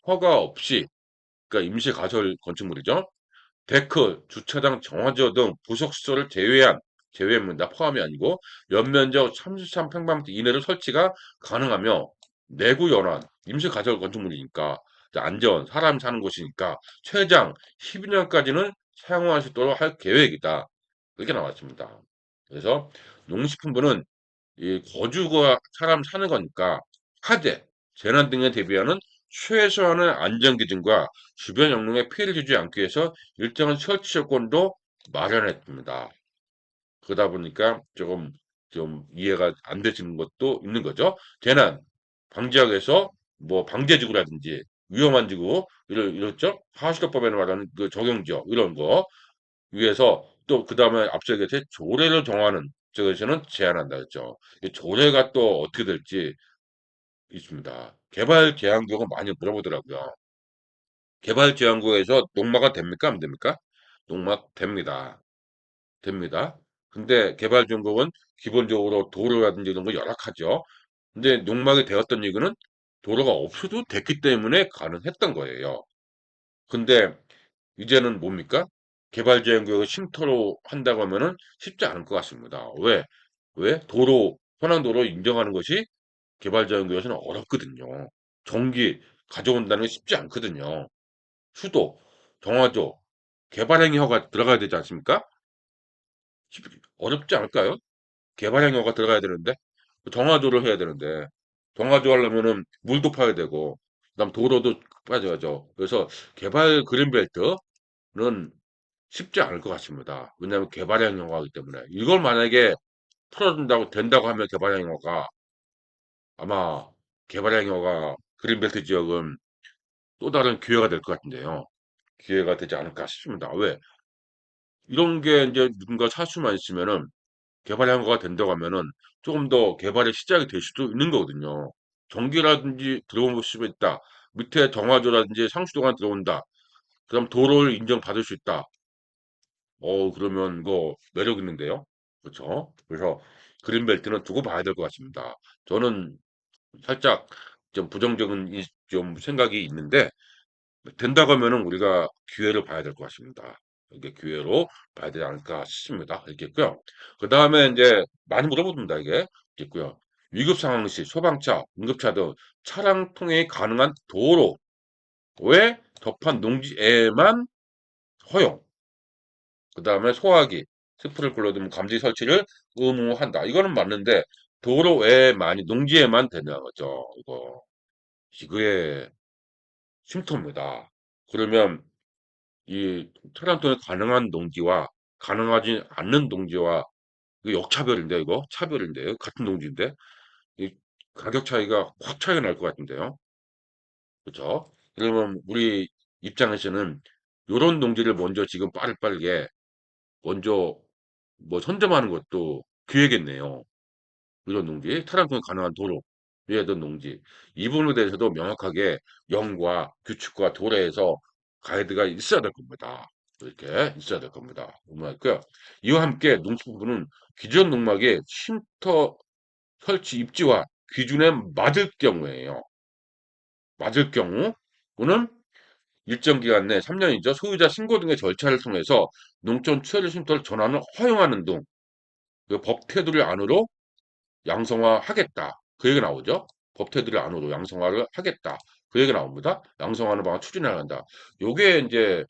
허가 없이, 그러니까 임시 가설 건축물이죠. 데크, 주차장, 정화조 등 부속시설을 제외입니다. 포함이 아니고 연면적 33평방미터 이내로 설치가 가능하며 내구 연한 임시가설 건축물이니까 안전, 사람 사는 곳이니까 최장 12년까지는 사용할 수 있도록 할 계획이다. 이렇게 나왔습니다. 그래서 농식품부는 이 거주가 사람 사는 거니까 화재, 재난 등에 대비하는 최소한의 안전 기준과 주변 영농에 피해를 주지 않기 위해서 일정한 설치 요건도 마련했습니다. 그러다 보니까 조금 좀 이해가 안 되시는 것도 있는 거죠. 재난 방지하기 위해서 뭐 방제지구라든지 위험한 지구 이렇죠. 하수도법에 말하는 그 적용지역 이런 거 위해서 또 그다음에 앞서 얘기했듯이 조례를 정하는 쪽에서는 제한한다 했죠. 이 조례가 또 어떻게 될지 있습니다. 개발 제한구역은 많이 물어보더라고요. 개발 제한구역에서 농막은 됩니까? 안 됩니까? 농막 됩니다. 됩니다. 근데 개발지원국은 기본적으로 도로라든지 이런 거 열악하죠. 근데 농막이 되었던 이유는 도로가 없어도 됐기 때문에 가능했던 거예요. 근데 이제는 뭡니까? 개발지원구역을 쉼터로 한다고 하면은 쉽지 않을 것 같습니다. 왜? 왜? 현황도로 인정하는 것이 개발지원구역에서는 어렵거든요. 전기 가져온다는 게 쉽지 않거든요. 수도, 정화조, 개발행위허가 들어가야 되지 않습니까? 어렵지 않을까요? 개발행위허가 들어가야 되는데, 정화조를 해야 되는데, 정화조 하려면은 물도 파야 되고, 그다음 도로도 빠져야죠. 그래서 개발 그린벨트는 쉽지 않을 것 같습니다. 왜냐하면 개발행위허가이기 때문에. 이걸 만약에 풀어준다고 된다고 하면 개발행위허가 아마 개발행위허가 그린벨트 지역은 또 다른 기회가 될 것 같은데요. 기회가 되지 않을까 싶습니다. 왜? 이런 게 이제 누군가 사수만 있으면은 개발행위가 된다고 하면은 조금 더 개발의 시작이 될 수도 있는 거거든요. 전기라든지 들어올 수 있다. 밑에 정화조라든지 상수도가 들어온다. 그럼 도로를 인정받을 수 있다. 그러면 이거 매력 있는데요. 그렇죠? 그래서 그린벨트는 두고 봐야 될 것 같습니다. 저는 살짝 좀 부정적인 좀 생각이 있는데 된다고 하면은 우리가 기회를 봐야 될 것 같습니다. 이게 기회로 봐야 되지 않을까 싶습니다. 있겠고요. 그 다음에 이제 많이 물어봅니다. 이게 있겠고요. 위급 상황 시 소방차, 응급차 등 차량 통행이 가능한 도로에 접한 농지에만 허용. 그 다음에 소화기, 스프링클러 등 감지 설치를 의무화한다. 이거는 맞는데 도로에만이 농지에만 되냐 거죠. 이거의 쉼터입니다. 그러면 이 차량통행 가능한 농지와 가능하지 않는 농지와 이거 역차별인데 이거 차별인데요. 같은 농지인데 이 가격 차이가 확 차이가 날 것 같은데요. 그렇죠? 그러면 우리 입장에서는 요런 농지를 먼저 지금 빠르게 먼저 뭐 선점하는 것도 기회겠네요. 이런 농지, 차량통행 가능한 도로, 위에 둔 농지. 이 부분에 대해서도 명확하게 영과 규칙과 도래에서 가이드가 있어야 될 겁니다. 이렇게 있어야 될 겁니다. 농막이고요. 이와 함께 농식부는 기존 농막의 쉼터 설치 입지와 기준에 맞을 경우에요. 맞을 경우는 일정 기간 내 3년이죠. 소유자 신고 등의 절차를 통해서 농촌 취해지 쉼터를 전환을 허용하는 등 그 법 테두리 안으로 양성화하겠다. 그 얘기 나오죠. 법 테두리 안으로 양성화를 하겠다. 그 얘기 나옵니다. 양성하는 방안 추진해 나간다. 요게 이제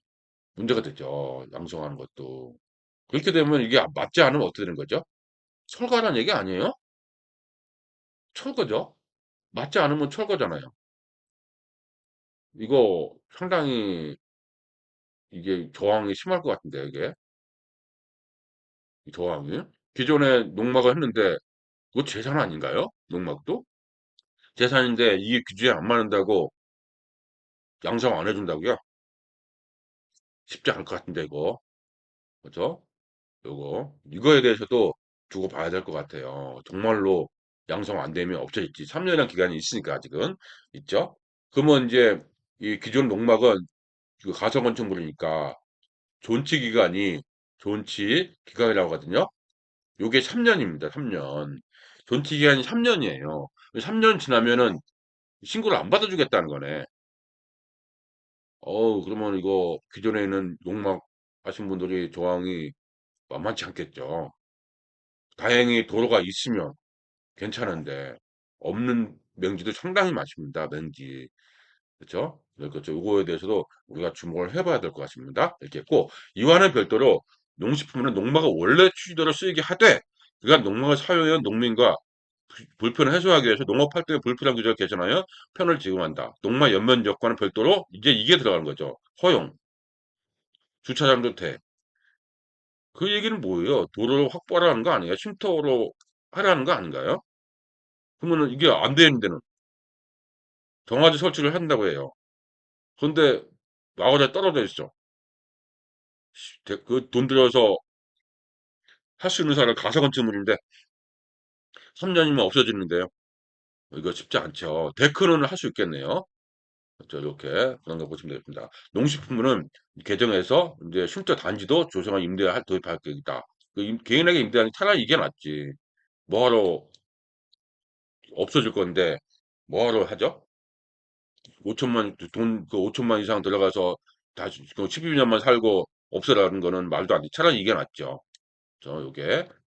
문제가 되죠. 양성하는 것도. 그렇게 되면 이게 맞지 않으면 어떻게 되는 거죠? 철거라는 얘기 아니에요? 철거죠. 맞지 않으면 철거잖아요. 이거 상당히 이게 저항이 심할 것 같은데 이게 이 저항이 기존에 농막을 했는데 그거 재산 아닌가요? 농막도 재산인데 이게 규제에 안 맞는다고 양성 안 해준다고요? 쉽지 않을 것 같은데 이거 그죠? 이거에 대해서도 두고 봐야 될 것 같아요. 정말로 양성 안 되면 없어질지 3년이라는 기간이 있으니까 아직은 있죠. 그러면 이제 이 기존 농막은 그 가설건축물이니까 존치 기간이 존치 기간이라고 하거든요. 요게 3년입니다. 3년. 존치 기간이 3년이에요. 3년 지나면은 신고를 안 받아주겠다는 거네. 그러면 이거 기존에 있는 농막 하신 분들이 조항이 만만치 않겠죠. 다행히 도로가 있으면 괜찮은데 없는 명지도 상당히 많습니다. 명지. 그렇죠? 그렇죠. 요거에 대해서도 우리가 주목을 해봐야 될 것 같습니다. 이렇게 했고 이와는 별도로 농식품은 농마가 원래 취지대로 쓰이게 하되 그간 농막을 사용한 농민과 불편을 해소하기 위해서 농업 활동에 불필요한 규제를 개선하여 편을 지급한다. 농막 연면 지역과는 별도로 이제 이게 들어가는 거죠. 허용, 주차장도 돼. 그 얘기는 뭐예요? 도로를 확보하라는 거 아니에요? 쉼터로 하라는 거 아닌가요? 그러면은 이게 안 되는 데는 정화조 설치를 한다고 해요. 그런데 마을에 떨어져 있어. 그 돈 들여서 할 수 있는 사람 가사건축물인데 3년이면 없어지는데요. 이거 쉽지 않죠. 데크는 할 수 있겠네요. 그렇죠. 이렇게 그런 거 보시면 되겠습니다. 농식품은 개정해서 이제 쉼터 단지도 조성한 임대를 도입할 계획이다. 개인에게 임대하는 차라리 이게 낫지. 뭐하러 없어질 건데 뭐하러 하죠? 5천만 돈 그 5천만 이상 들어가서 다시 그 12년만 살고 없애라는 거는 말도 안 돼. 차라리 이게 낫죠.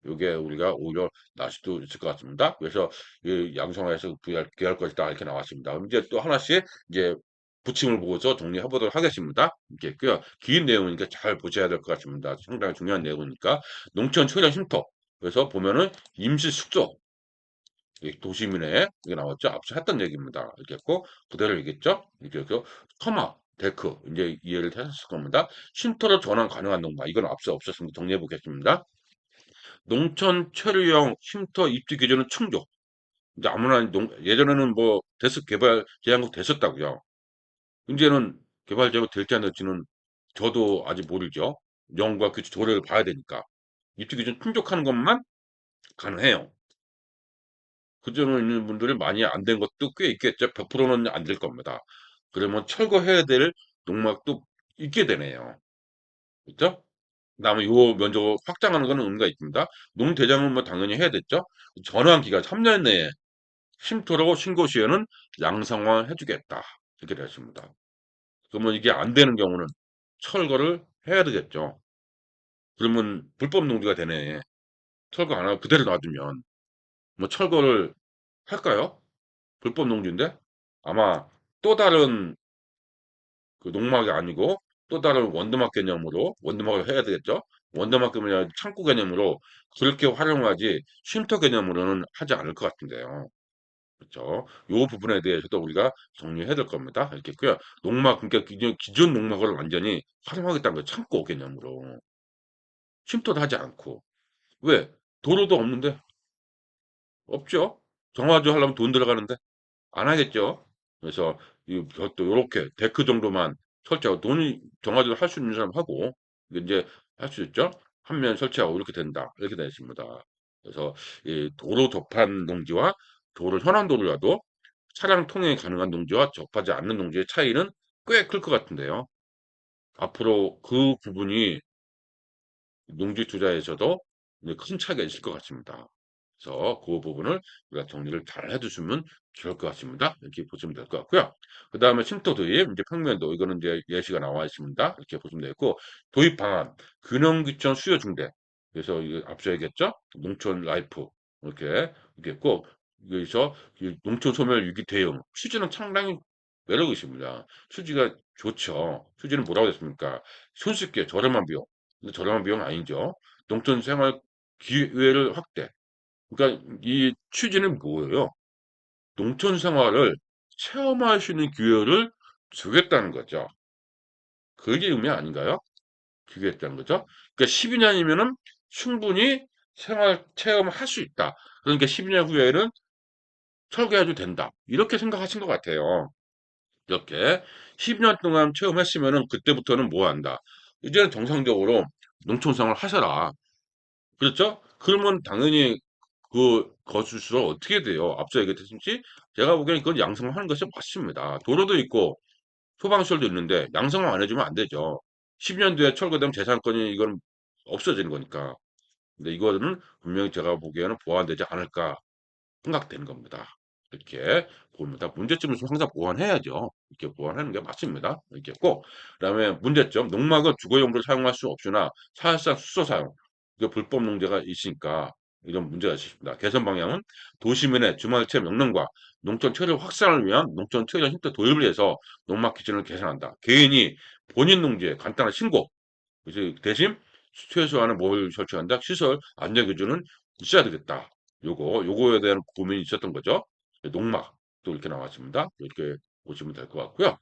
요게 우리가 오히려 나을 수도 있을 것 같습니다. 그래서 이 양성화해서 구할 것이다 이렇게 나왔습니다. 그럼 이제 또 하나씩 이제 부침을 보고서 정리해 보도록 하겠습니다. 이렇게 있고요. 긴 내용이니까 잘 보셔야 될 것 같습니다. 상당히 중요한 내용이니까 농촌 초년 쉼터. 그래서 보면은 임시 숙소 도시민에 이게 나왔죠. 앞서 했던 얘기입니다. 이렇게 했고 그대로 얘기했죠. 이렇게 해서 커마 데크 이제 이해를 하셨을 겁니다. 쉼터로 전환 가능한 농가 이건 앞서 없었습니다. 정리해 보겠습니다. 농촌 체류형 쉼터 입지 기준은 충족. 이제 아무나 예전에는 뭐 됐을 개발 제한국 됐었다고요. 이제는 개발 제한국 될지 안 될지는 저도 아직 모르죠. 영과 그 조례를 봐야 되니까. 입지 기준 충족하는 것만 가능해요. 그전에 있는 분들이 많이 안 된 것도 꽤 있겠죠. 100%는 안 될 겁니다. 그러면 철거해야 될 농막도 있게 되네요. 그렇죠? 그다음에 요 면적을 확장하는 거는 의미가 있습니다. 농대장은 뭐 당연히 해야 됐죠. 전환 기간 3년 내에 쉼터로 신고 시에는 양성화 해주겠다. 이렇게 되어 있습니다. 그러면 이게 안 되는 경우는 철거를 해야 되겠죠. 그러면 불법 농지가 되네. 철거 안 하고 그대로 놔두면 뭐 철거를 할까요? 불법 농지인데 아마 또 다른 그 농막이 아니고 또 다른 원두막 개념으로 원두막을 해야 되겠죠. 원두막 개념이 창고 개념으로 그렇게 활용하지 쉼터 개념으로는 하지 않을 것 같은데요. 그렇죠. 요 부분에 대해서도 우리가 정리해야 될 겁니다. 이렇게 있고요. 농막 그러니까 기존 농막을 완전히 활용하겠다는 거예요. 창고 개념으로. 쉼터도 하지 않고. 왜? 도로도 없는데? 없죠. 정화조 하려면 돈 들어가는데 안 하겠죠. 그래서 이것도 요렇게 데크 정도만 설치하고 돈이 정화조를 할 수 있는 사람 하고 이게 이제 할 수 있죠. 한 면 설치하고 이렇게 된다. 이렇게 되어 있습니다. 그래서 이 도로 접한 농지와 도로 현안 도로라도 차량 통행 가능한 농지와 접하지 않는 농지의 차이는 꽤 클 것 같은데요. 앞으로 그 부분이 농지 투자에서도 이제 큰 차이가 있을 것 같습니다. 그래서 그 부분을 우리가 정리를 잘 해두시면 좋을 것 같습니다. 이렇게 보시면 될 것 같고요. 그 다음에 쉼터 도입, 이제 평면도 이거는 이제 예시가 나와 있습니다. 이렇게 보시면 되고 도입 방안, 균형귀천 수요 중대. 그래서 이거 앞서 얘기했죠? 농촌 라이프 이렇게 있고 여기서 농촌 소멸 위기 대응 취지는 상당히 매력 있습니다. 취지가 좋죠. 취지는 뭐라고 했습니까? 손쉽게 저렴한 비용. 근데 저렴한 비용 아니죠. 농촌 생활 기회를 확대. 그러니까 이 취지는 뭐예요? 농촌 생활을 체험할 수 있는 기회를 주겠다는 거죠. 그게 의미 아닌가요? 주겠다는 거죠. 그러니까 12년이면은 충분히 생활 체험을 할 수 있다. 그러니까 12년 후에는 설계해도 된다. 이렇게 생각하신 것 같아요. 이렇게 10년 동안 체험했으면은 그때부터는 뭐 한다. 이제는 정상적으로 농촌 생활을 하셔라. 그렇죠? 그러면 당연히 그 거주수가 어떻게 돼요? 앞서 얘기했듯이 제가 보기에는 그건 양성하는 것이 맞습니다. 도로도 있고 소방시설도 있는데 양성을 안 해주면 안 되죠. 10년 뒤에 철거되면 재산권이 이건 없어지는 거니까. 근데 이거는 분명히 제가 보기에는 보완되지 않을까 생각되는 겁니다. 이렇게 봅니다. 문제점을 항상 보완해야죠. 이렇게 보완하는 게 맞습니다. 이렇게 있고, 그다음에 문제점, 농막은 주거용도로 사용할 수 없으나 사실상 수소 사용, 이거 불법 농지가 있으니까 이런 문제가 있습니다. 개선 방향은 도시민의 주말 체험 역량과 농촌 체류 확산을 위한 농촌 체류 힌트 도입을 위해서 농막 기준을 개선한다. 개인이 본인 농지에 간단한 신고, 그래서 대신 최소한의 뭘 설치한다? 시설 안전 기준은 있어야 되겠다. 요거에 대한 고민이 있었던 거죠. 농막도 이렇게 나왔습니다. 이렇게 보시면 될 것 같고요.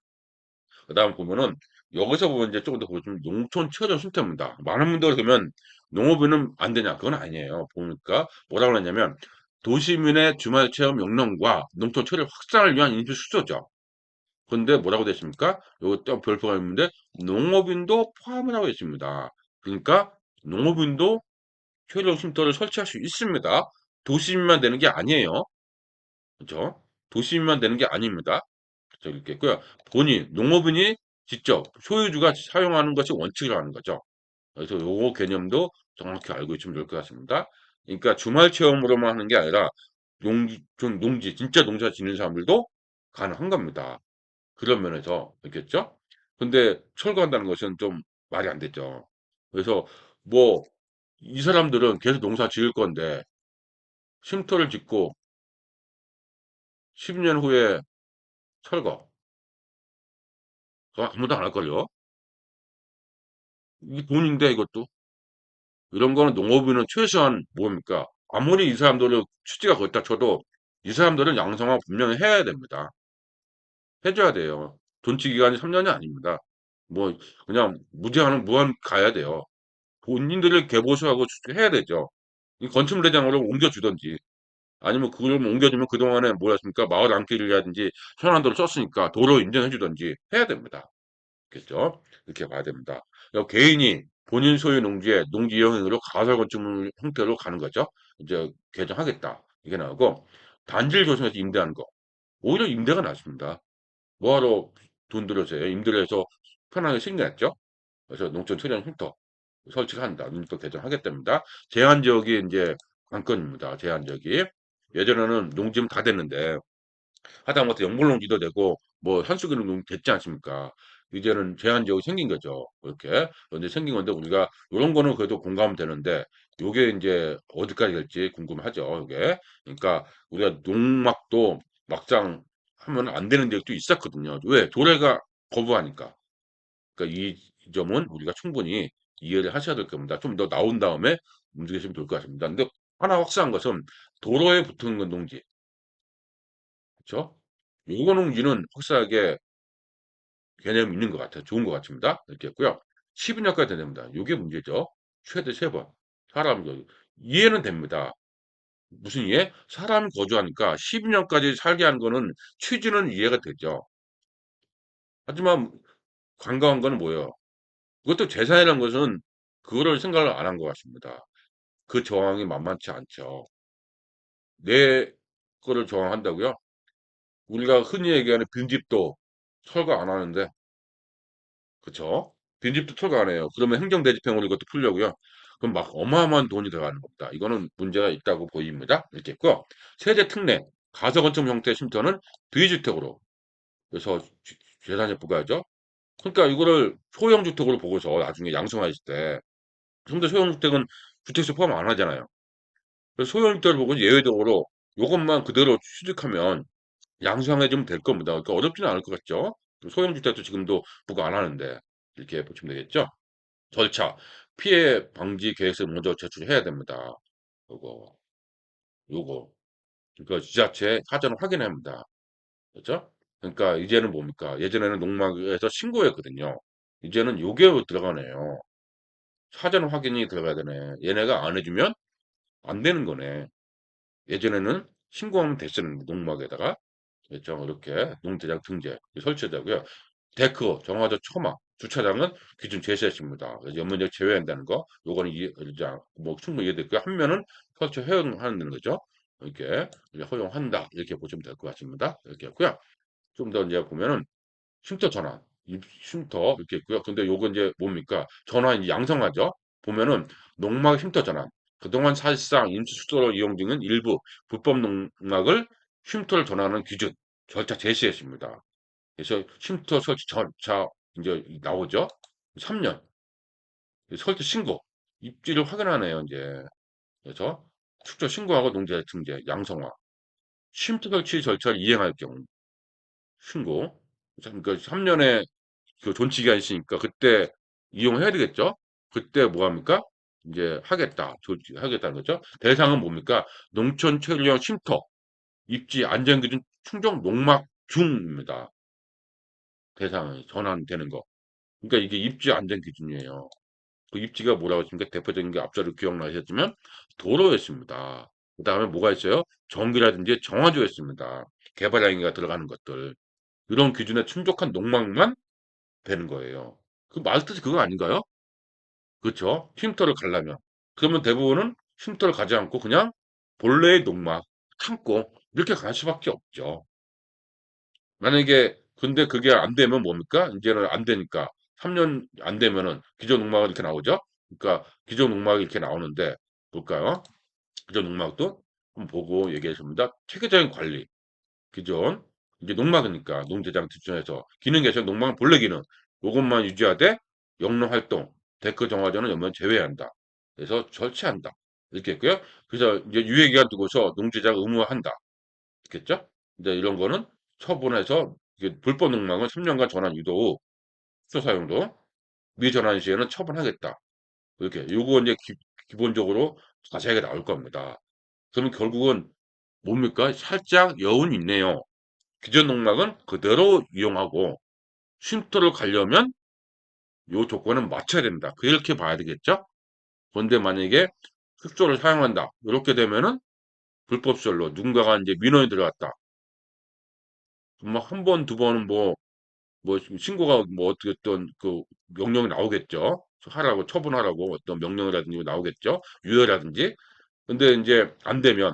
그다음 보면은 여기서 보면 이제 조금 더 보시면 농촌 체험 쉼터입니다. 많은 분들이 그러면 농업인은 안 되냐? 그건 아니에요. 보니까 뭐라고 그랬냐면 도시민의 주말 체험 역량과 농촌 체류 확산을 위한 인수 수조죠. 근데 뭐라고 되어 있습니까? 요거 또 별표가 있는데 농업인도 포함을 하고 있습니다. 그러니까 농업인도 효율 쉼터를 설치할 수 있습니다. 도시민만 되는 게 아니에요. 그죠? 도시민만 되는 게 아닙니다. 그렇죠? 이렇게 있고요. 본인, 농업인이 직접 소유주가 사용하는 것이 원칙이라는 거죠. 그래서 요거 개념도 정확히 알고 있으면 좋을 것 같습니다. 그러니까 주말 체험으로만 하는 게 아니라 좀 농지, 진짜 농사 짓는 사람들도 가능한 겁니다. 그런 면에서, 알겠죠? 근데 철거한다는 것은 좀 말이 안 되죠. 그래서 뭐, 이 사람들은 계속 농사 지을 건데, 쉼터를 짓고 10년 후에 철거. 그거 아무도 안 할걸요? 이게 돈인데, 이것도. 이런 거는 농업인은 최소한 뭡니까? 아무리 이 사람들을 취지가 그렇다 쳐도 이 사람들은 양성화 분명히 해야 됩니다. 해줘야 돼요. 존치 기간이 3년이 아닙니다. 뭐 그냥 무제한은 무한 가야 돼요. 본인들을 개보수하고 해야 되죠. 이 건축대장으로 옮겨주든지 아니면 그걸 옮겨주면 그동안에 뭐였습니까? 마을 안길이라든지 현안도를 썼으니까 도로 인정해주든지 해야 됩니다. 겠죠? 이렇게 봐야 됩니다. 개인이 본인 소유 농지에 농지 이용행위로 가설 건축 형태로 가는 거죠. 이제 개정하겠다. 이게 나오고 단지를 조성해서 임대하는 거. 오히려 임대가 낫습니다. 뭐하러 돈 들여서 해요? 임대를 해서 편하게 생겨났죠? 그래서 농촌 트리안 흉터 설치를 한다. 또 개정하겠답니다. 제한 지역이 이제 관건입니다. 제한 지역이. 예전에는 농지면 다 됐는데 하다못해 영물농지도 되고 뭐 현수기농 됐지 않습니까? 이제는 제한 지역이 생긴 거죠. 이렇게. 그런데 생긴 건데 우리가 이런 거는 그래도 공감되는데 요게 이제 어디까지 될지 궁금하죠. 이게. 그러니까 우리가 농막도 막상 하면 안 되는 지역도 있었거든요. 왜? 도래가 거부하니까. 그러니까 이 점은 우리가 충분히 이해를 하셔야 될 겁니다. 좀 더 나온 다음에 움직이시면 좋을 것 같습니다. 근데 하나 확실한 것은 도로에 붙은 건 농지. 그렇죠? 요거 농지는 확실하게 개념이 있는 것 같아요. 좋은 것 같습니다. 이렇게 했고요. 12년까지 됩니다. 요게 문제죠. 최대 3번. 사람 이해는 됩니다. 무슨 이해? 사람이 거주하니까 12년까지 살게 하는 거는 취지는 이해가 되죠. 하지만 관광한 거는 뭐예요? 그것도 재산이라는 것은 그거를 생각을 안 한 것 같습니다. 그 저항이 만만치 않죠. 내 거를 저항한다고요? 우리가 흔히 얘기하는 빈집도 철거 안 하는데, 그쵸? 빈집도 철거 안 해요. 그러면 행정대집행으로 이것도 풀려고요. 그럼 막 어마어마한 돈이 들어가는 겁니다. 이거는 문제가 있다고 보입니다. 이렇게 있고, 세대 특례, 가서건축 형태 쉼터는 비주택으로. 그래서 재산에 부과하죠. 그러니까 이거를 소형주택으로 보고서 나중에 양성화했을 때, 근데 소형주택은 주택수 포함 안 하잖아요. 그래서 소형주택을 보고 예외적으로 요것만 그대로 취득하면 양성해주면 될 겁니다. 그러니까 어렵지는 않을 것 같죠? 소형주택도 지금도 부과 안 하는데 이렇게 보시면 되겠죠? 절차, 피해 방지 계획서를 먼저 제출해야 됩니다. 요거, 요거. 그러니까 지자체 사전을 확인해야 합니다. 그렇죠? 그러니까 이제는 뭡니까? 예전에는 농막에서 신고했거든요. 이제는 요게 들어가네요. 사전 확인이 들어가야 되네. 얘네가 안 해주면 안 되는 거네. 예전에는 신고하면 됐었는데 농막에다가 그렇죠. 이렇게 농대장 등재 설치되고요. 데크, 정화조 초막, 주차장은 기준 제시했습니다. 그래서 연면적 제외한다는 거, 요거는 뭐 충분히 이해됐고요. 한 면은 설치 허용하는 거죠. 이렇게 이제 허용한다 이렇게 보시면 될 것 같습니다. 이렇게 했고요. 좀 더 이제 보면은 쉼터 전환, 쉼터 이렇게 있고요. 근데 요거 이제 뭡니까? 전환 양성하죠. 보면은 농막 쉼터 전환. 그동안 사실상 임시수도로 이용 중인 일부 불법 농막을 쉼터를 전환하는 기준, 절차 제시했습니다. 그래서 쉼터 설치 절차 이제 나오죠. 3년 설치 신고, 입지를 확인하네요. 이제 그래서 출처 신고하고 농지 등재, 양성화, 쉼터 설치 절차를 이행할 경우 신고. 그러니까 3년의 그 존치 기간이 있으니까 그때 이용해야 되겠죠? 그때 뭐 합니까? 이제 하겠다. 하겠다는 거죠. 대상은 뭡니까? 농촌 체류형 쉼터, 입지 안전기준 충족 농막 중입니다. 대상이 전환되는 거. 그러니까 이게 입지 안전 기준이에요. 그 입지가 뭐라고 했습니까? 대표적인 게 앞자로 기억나셨지만 도로였습니다. 그 다음에 뭐가 있어요? 전기라든지 정화조였습니다. 개발행위가 들어가는 것들. 이런 기준에 충족한 농막만 되는 거예요. 그 말뜻이 그거 아닌가요? 그렇죠? 쉼터를 가려면. 그러면 대부분은 쉼터를 가지 않고 그냥 본래의 농막, 창고 이렇게 갈 수밖에 없죠. 만약에 근데 그게 안 되면 뭡니까? 이제는 안 되니까 3년 안 되면은 기존 농막은 이렇게 나오죠. 그러니까 기존 농막이 이렇게 나오는데 볼까요? 기존 농막도 한번 보고 얘기하십니다. 체계적인 관리. 기존 이제 농막이니까 농대장 기준에서 기능 개선 농막 본래 기능 요것만 유지하되 영농 활동 데크 정화제는 연면 제외한다. 그래서 절취한다. 이렇게 했고요. 그래서 이제 유예 기간 두고서 농지장 의무화한다. 있겠죠? 이제 이런 거는 처분해서 불법 농막은 3년간 전환 유도 후 수소 사용도 미전환 시에는 처분하겠다. 이렇게 요거 이제 기본적으로 자세하게 나올 겁니다. 그러면 결국은 뭡니까? 살짝 여운이 있네요. 기존 농막은 그대로 이용하고 쉼터를 가려면 요 조건은 맞춰야 된다. 그렇게 봐야 되겠죠? 그런데 만약에 숙소를 사용한다. 이렇게 되면은 불법 시설로 누군가가 이제 민원이 들어갔다. 뭐 한 번, 두 번은 뭐 신고가 뭐 어떻게 어떤 그 명령이 나오겠죠. 하라고 처분하라고 어떤 명령이라든지 나오겠죠. 유예라든지. 근데 이제 안 되면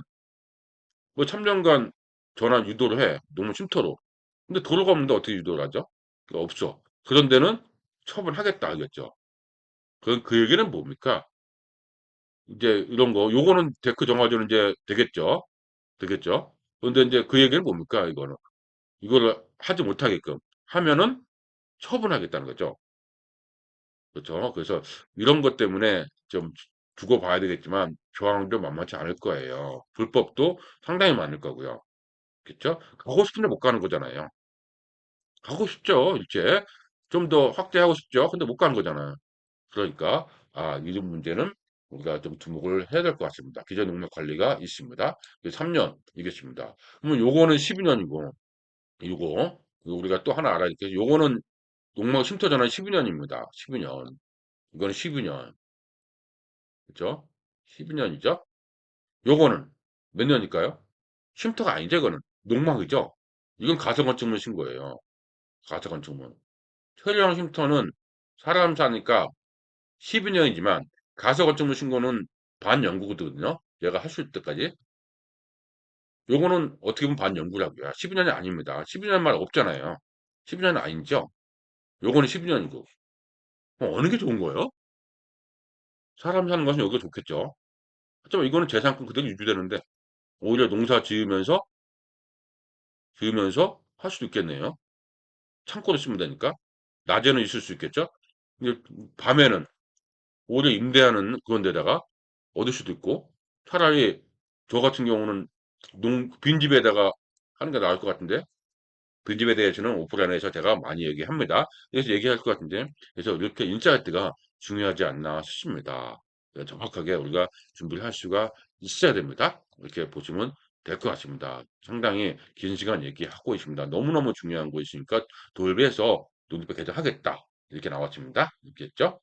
뭐 3년간 전환 유도를 해. 농무 쉼터로. 근데 도로가 없는데 어떻게 유도를 하죠? 없어. 그런 데는 처분하겠다 하겠죠. 그 얘기는 뭡니까? 이제 이런 거, 요거는 데크 정화조는 이제 되겠죠. 되겠죠. 그런데 이제 그 얘기는 뭡니까? 이거는. 이거를 하지 못하게끔 하면은 처분하겠다는 거죠. 그렇죠. 그래서 이런 것 때문에 좀 두고 봐야 되겠지만 조항도 만만치 않을 거예요. 불법도 상당히 많을 거고요. 그렇죠? 가고 싶은데 못 가는 거잖아요. 가고 싶죠, 일제. 좀 더 확대하고 싶죠. 근데 못 가는 거잖아요. 그러니까 이런 문제는 우리가 좀 주목을 해야 될 것 같습니다. 기존 농막 관리가 있습니다. 3년 이겠습니다. 그러면 요거는 12년이고 요거 우리가 또 하나 알아야 될 게 요거는 농막 쉼터 전환 12년입니다. 12년. 이거는 12년. 그죠? 12년이죠? 요거는 몇 년일까요? 쉼터가 아니죠, 이거는. 농막이죠? 이건 가설건축물 신고예요. 가설건축물. 철형 쉼터는 사람 사니까 12년이지만 가설건축물 신고는 반영구거든요. 얘가 할 수 있을 때까지. 요거는 어떻게 보면 반영구라고요. 12년이 아닙니다. 12년 말 없잖아요. 12년은 아니죠. 요거는 12년이고. 어느 게 좋은 거예요? 사람 사는 것은 여기가 좋겠죠. 하지만 이거는 재산권 그대로 유지되는데 오히려 농사 지으면서 할 수도 있겠네요. 창고로 쓰면 되니까. 낮에는 있을 수 있겠죠. 근데 밤에는 오히려 임대하는 그런 데다가 얻을 수도 있고 차라리 저 같은 경우는 빈집에다가 하는 게 나을 것 같은데 빈집에 대해서는 오프라인에서 제가 많이 얘기합니다. 그래서 얘기할 것 같은데 그래서 이렇게 인사이트가 중요하지 않나 싶습니다. 정확하게 우리가 준비를 할 수가 있어야 됩니다. 이렇게 보시면 될 것 같습니다. 상당히 긴 시간 얘기하고 있습니다. 너무너무 중요한 것이니까 돌배해서 독립에 개정하겠다. 이렇게 나왔습니다. 있겠죠?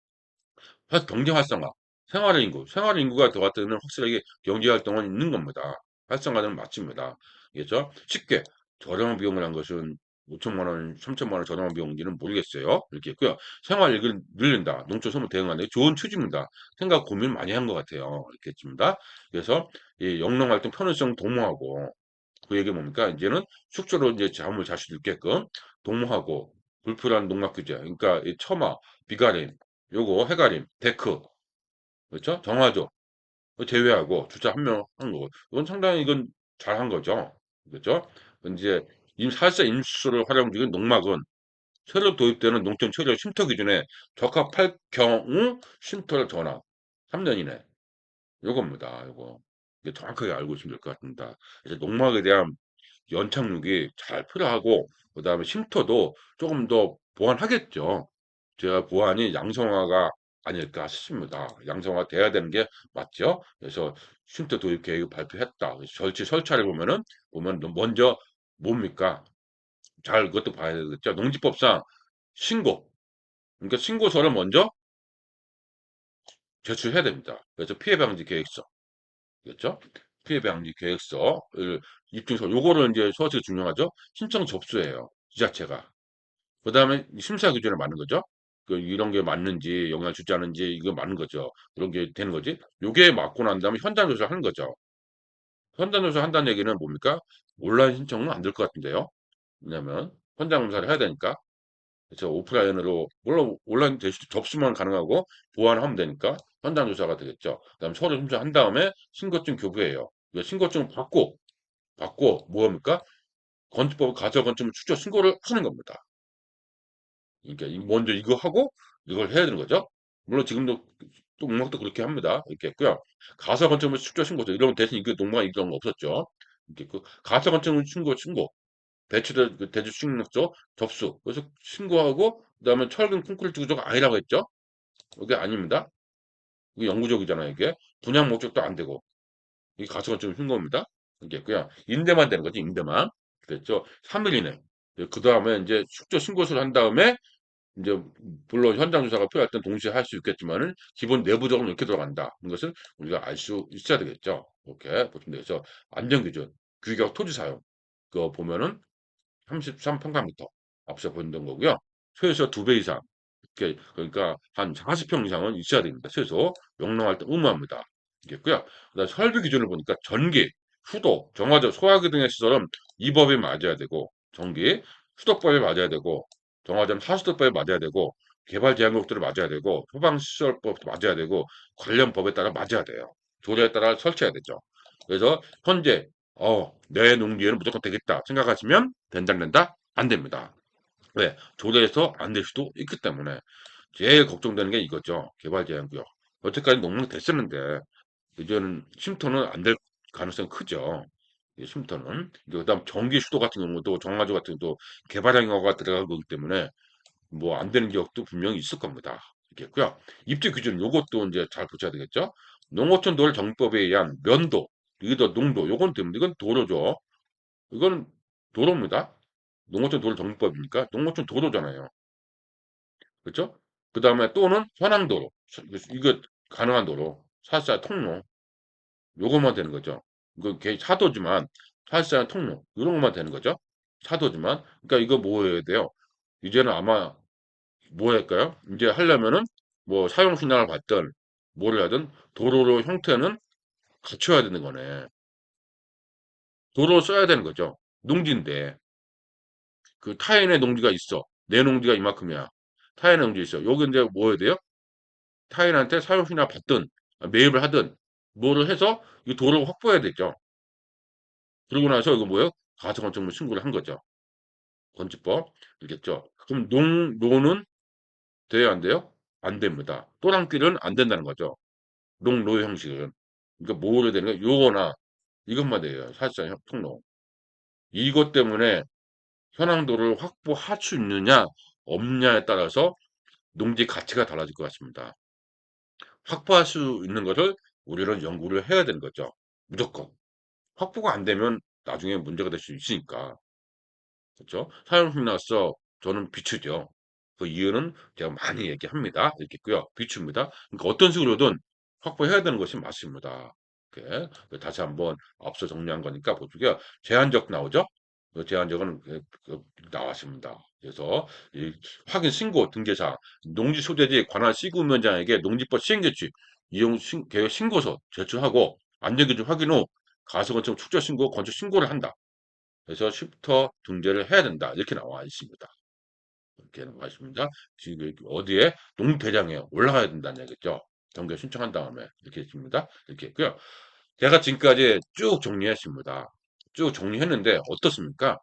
경제 활성화, 생활의 인구, 생활의 인구가 더 같으면 확실하게 경제 활동은 있는 겁니다. 활성화는 맞습니다. 알겠죠? 쉽게 저렴한 비용을 한 것은 5천만 원, 3천만 원 저렴한 비용인지는 모르겠어요. 이렇게 했고요. 생활 인구를 늘린다. 농촌 소멸 대응하는 데 좋은 취지입니다. 생각 고민 많이 한 것 같아요. 이렇게 했습니다. 그래서 이 영농 활동 편의성 도모하고 그 얘기 뭡니까? 이제는 숙소로 이제 잠을 잘 수 있게끔 도모하고 불필요한 농막 규제, 그러니까 이 처마, 비가림, 요거 해가림, 데크, 그렇죠? 정화조 제외하고 주자 한 명 한 거고 이건 상당히 이건 잘한 거죠. 그렇죠? 이제 사실상 임수를 활용 중인 농막은 새로 도입되는 농촌 체류 쉼터 기준에 적합할 경우 쉼터를 전환 3년 이내 요겁니다. 요거 이게 정확하게 알고 있으면 될 것 같습니다. 그래서 농막에 대한 연착륙이 잘 필요하고 그다음에 쉼터도 조금 더 보완하겠죠. 제가 보완이 양성화가 아닐까 싶습니다. 양성화 돼야 되는 게 맞죠. 그래서 쉼터 도입 계획을 발표했다. 절치 설치를 보면 먼저 뭡니까? 잘 그것도 봐야 되겠죠. 농지법상 신고. 그러니까 신고서를 먼저 제출해야 됩니다. 그래서 피해 방지 계획서. 겠죠? 피해 방지 계획서를 입증서 요거를 이제 소수가 중요하죠. 신청 접수예요. 이 자체가. 그다음에 심사 기준에 맞는 거죠. 이런 게 맞는지 영향 주지 않은지 이거 맞는 거죠. 그런 게 되는 거지. 요게 맞고 난 다음에 현장 조사를 하는 거죠. 현장 조사 한다는 얘기는 뭡니까? 온라인 신청은 안 될 것 같은데요. 왜냐면 현장 조사를 해야 되니까. 그래서 오프라인으로, 물론 온라인 대신 접수만 가능하고 보완하면 되니까 현장 조사가 되겠죠. 그다음 서류 심사한 다음에 신고증 교부해요. 이거 신고증을 받고 뭐 합니까? 건축법 가처분을 출처 신고를 하는 겁니다. 그러니까 먼저 이거 하고 이걸 해야 되는 거죠. 물론 지금도 또 농막도 그렇게 합니다. 이렇게 했고요. 가사 건축물 출처 신고죠. 이러면 대신 이게 농막 이런 거 없었죠. 이렇게 그 가사 건축물 신고 배치된 그 대주 수익력조 접수. 그래서 신고하고 그다음에 철근 콘크리트 구조가 아니라고 했죠. 이게 아닙니다. 이게 영구적이잖아요. 이게 분양 목적도 안 되고 이게 가사 건축물 신고입니다. 이게 있고요. 임대만 되는 거지. 임대만. 그랬죠. 3일 이내. 그 다음에 이제 축조 신고서를 한 다음에 이제 물론 현장 조사가 필요할 땐 동시에 할 수 있겠지만은 기본 내부적으로 이렇게 들어간다. 이것을 우리가 알 수 있어야 되겠죠. 이렇게 보시면 되겠죠. 안전기준, 규격 토지 사용. 그거 보면은 33평방미터 앞서 보였던 거고요. 최소 2배 이상. 그러니까 한 40평 이상은 있어야 됩니다. 최소. 명령할 때 의무합니다. 있겠고요. 그다음 설비 기준을 보니까 전기, 수도, 정화조, 소화기 등의 시설은 이 법에 맞아야 되고, 전기, 수도법에 맞아야 되고, 정화조는 하수도법에 맞아야 되고, 개발 제한국들을 맞아야 되고, 소방시설법도 맞아야 되고, 관련 법에 따라 맞아야 돼요. 조례에 따라 설치해야 되죠. 그래서 현재 내 농지에는 무조건 되겠다 생각하시면 된다? 안 됩니다. 왜? 조례에서 안 될 수도 있기 때문에 제일 걱정되는 게 이거죠. 개발 제한구역. 여태까지 농명 됐었는데 이제는 쉼터는 안 될 가능성이 크죠. 쉼터는. 그다음 전기 수도 같은 경우도 정화조 같은 경우도 개발 행위가 들어가고 있기 때문에 뭐 안 되는 지역도 분명히 있을 겁니다. 있겠고요. 입지 기준 요것도 이제 잘 보셔야 되겠죠. 농어촌 도로 정법에 의한 면도, 리더 농도 요건 됩니다. 이건 도로죠. 이건 도로입니다. 농어촌 도로 정법이니까 농어촌 도로잖아요. 그렇죠? 그 다음에 또는 현황도로 이거 가능한 도로 사실상 통로 요것만 되는 거죠. 이거 사도지만 사실상 통로 이런 것만 되는 거죠. 사도지만 그러니까 이거 뭐 해야 돼요? 이제는 아마 뭐 할까요? 이제 하려면은 뭐 사용 신청을 받든 뭐를 하든 도로로 형태는 갖춰야 되는 거네. 도로 써야 되는 거죠. 농지인데 그 타인의 농지가 있어. 내 농지가 이만큼이야. 타인의 농지 있어. 여기 이제 뭐 해야 돼요? 타인한테 사용신청 받든 매입을 하든 뭐를 해서 이 도로를 확보해야 되죠. 그러고 나서 이거 뭐예요? 가처분을 신고를 한 거죠. 건축법. 알겠죠? 그럼 농로는 돼야 안 돼요? 안 됩니다. 또랑길은 안 된다는 거죠. 농로 형식은. 그러니까 뭐를 되는 거예요? 요거나 이것만 돼요. 사실상 통로. 이것 때문에 현황도를 확보할 수 있느냐 없느냐에 따라서 농지 가치가 달라질 것 같습니다. 확보할 수 있는 것을 우리는 연구를 해야 되는 거죠. 무조건. 확보가 안 되면 나중에 문제가 될 수 있으니까. 그렇죠? 사용식로서 저는 비추죠. 그 이유는 제가 많이 얘기합니다. 이렇게 있고요. 비춥니다. 그러니까 어떤 식으로든 확보해야 되는 것이 맞습니다. 이렇게 다시 한번 앞서 정리한 거니까 보시고요. 제한적 나오죠? 그 제한적은 나왔습니다. 그래서 이 확인 신고 등재사 농지 소재지 관할 시군위원장에게 농지법 시행조치 이용 계획 신고서 제출하고 안전기준 확인 후 가설건축 축적 신고 건축 신고를 한다. 그래서 쉼터 등재를 해야 된다. 이렇게 나와 있습니다. 이렇게 나와 있습니다. 지금 어디에 농대장에 올라가야 된다는 얘기죠. 정규 신청한 다음에 이렇게 있습니다. 이렇게 있고요. 제가 지금까지 쭉 정리했습니다. 쭉 정리했는데 어떻습니까?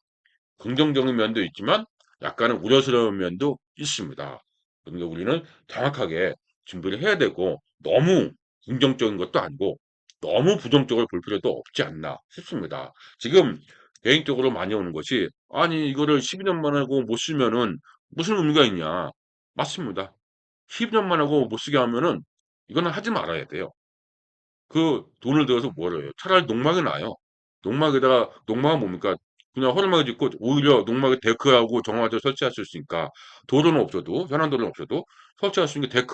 긍정적인 면도 있지만 약간은 우려스러운 면도 있습니다. 그러니까 우리는 정확하게 준비를 해야 되고 너무 긍정적인 것도 아니고 너무 부정적으로 볼 필요도 없지 않나 싶습니다. 지금 개인적으로 많이 오는 것이 아니 이거를 12년만 하고 못 쓰면은 무슨 의미가 있냐. 맞습니다. 12년만 하고 못 쓰게 하면은 이거는 하지 말아야 돼요. 그 돈을 들여서 뭘 해요? 차라리 농막이 나아요. 농막은 뭡니까? 그냥 허름하게 짓고 오히려 농막에 데크하고 정화조 설치할 수 있으니까 도로는 없어도 현안 도로는 없어도 설치할 수 있는 게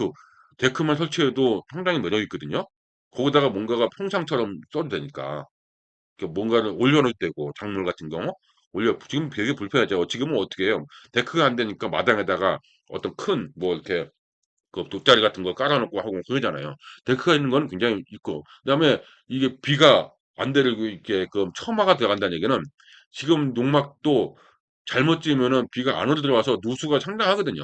데크만 설치해도 상당히 매력 있거든요. 거기다가 뭔가가 평상처럼 써도 되니까 뭔가를 올려놓을 때고 작물 같은 경우 올려 지금 되게 불편하죠. 지금은 어떻게 해요? 데크가 안 되니까 마당에다가 어떤 큰 뭐 이렇게 그 돗자리 같은 거 깔아놓고 하고 그러잖아요. 데크가 있는 건 굉장히 있고 그다음에 이게 비가 안 내리고 이렇게 그 처마가 들어간다는 얘기는 지금 농막도 잘못 지으면은 비가 안으로 들어와서 누수가 상당하거든요.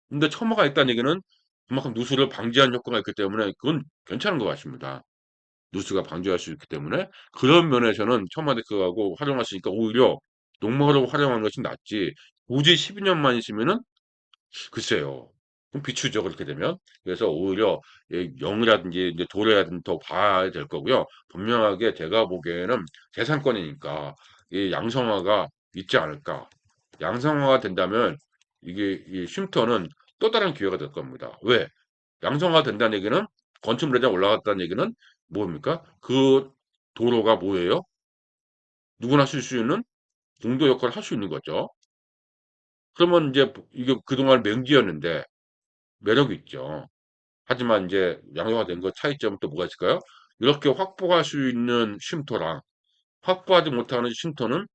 근데 처마가 있다는 얘기는 그만큼 누수를 방지하는 효과가 있기 때문에 그건 괜찮은 것 같습니다. 누수가 방지할 수 있기 때문에 그런 면에서는 처마 데크하고 활용하시니까 오히려 농막으로 활용하는 것이 낫지 굳이 12년만 있으면은 글쎄요. 좀 비추죠, 그렇게 되면. 그래서 오히려 영이라든지 이제 도래라든지 더 봐야 될 거고요. 분명하게 제가 보기에는 재산권이니까 이 양성화가 있지 않을까. 양성화가 된다면 이게 이 쉼터는 또 다른 기회가 될 겁니다. 왜? 양성화가 된다는 얘기는 건축물에 올라갔다는 얘기는 뭡니까? 그 도로가 뭐예요? 누구나 쓸 수 있는 공도 역할을 할 수 있는 거죠. 그러면 이제 이게 그동안 맹지였는데 매력이 있죠. 하지만 이제 양성화된 거 차이점은 또 뭐가 있을까요? 이렇게 확보할 수 있는 쉼터랑 확보하지 못하는 쉼터는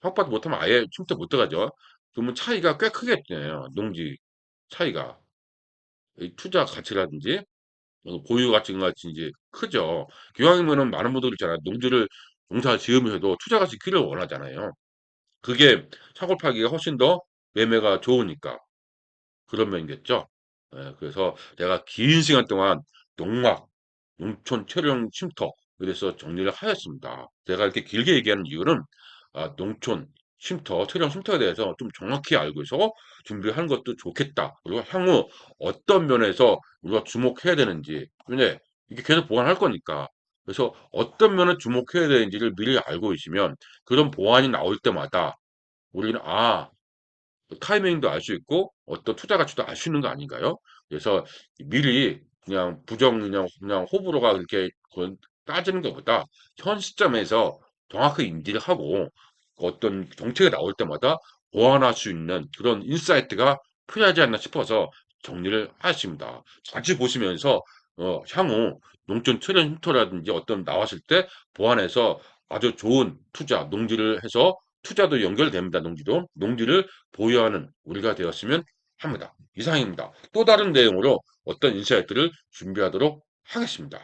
확보하지 못하면 아예 쉼터 못 들어가죠. 그러면 차이가 꽤 크겠네요. 농지 차이가. 이 투자 가치라든지 보유 가치같이 이제 크죠. 기왕이면은 많은 분들 있잖아요. 농지를 농사 지으면서도 투자 가치 키를 원하잖아요. 그게 사골 팔기가 훨씬 더 매매가 좋으니까. 그런 면이겠죠. 예, 그래서 내가 긴 시간 동안 농막, 농촌 체령 쉼터 그래서 정리를 하였습니다. 제가 이렇게 길게 얘기하는 이유는 농촌 쉼터, 체령 쉼터에 대해서 좀 정확히 알고서 준비하는 것도 좋겠다. 그리고 향후 어떤 면에서 우리가 주목해야 되는지, 왜냐 이게 계속 보완할 거니까. 그래서 어떤 면에 주목해야 되는지를 미리 알고 있으면 그런 보완이 나올 때마다 우리는 타이밍도 알 수 있고 어떤 투자 가치도 알 수 있는 거 아닌가요? 그래서 미리 그냥 그냥 호불호가 그렇게 따지는 것보다 현 시점에서 정확하게 인지를 하고 어떤 정책이 나올 때마다 보완할 수 있는 그런 인사이트가 필요하지 않나 싶어서 정리를 하였습니다. 같이 보시면서 향후 농촌 트렌 쉼터라든지 어떤 나왔을 때 보완해서 아주 좋은 투자 농지를 해서 투자도 연결됩니다. 농지도. 농지를 보유하는 우리가 되었으면 합니다. 이상입니다. 또 다른 내용으로 어떤 인사이트를 준비하도록 하겠습니다.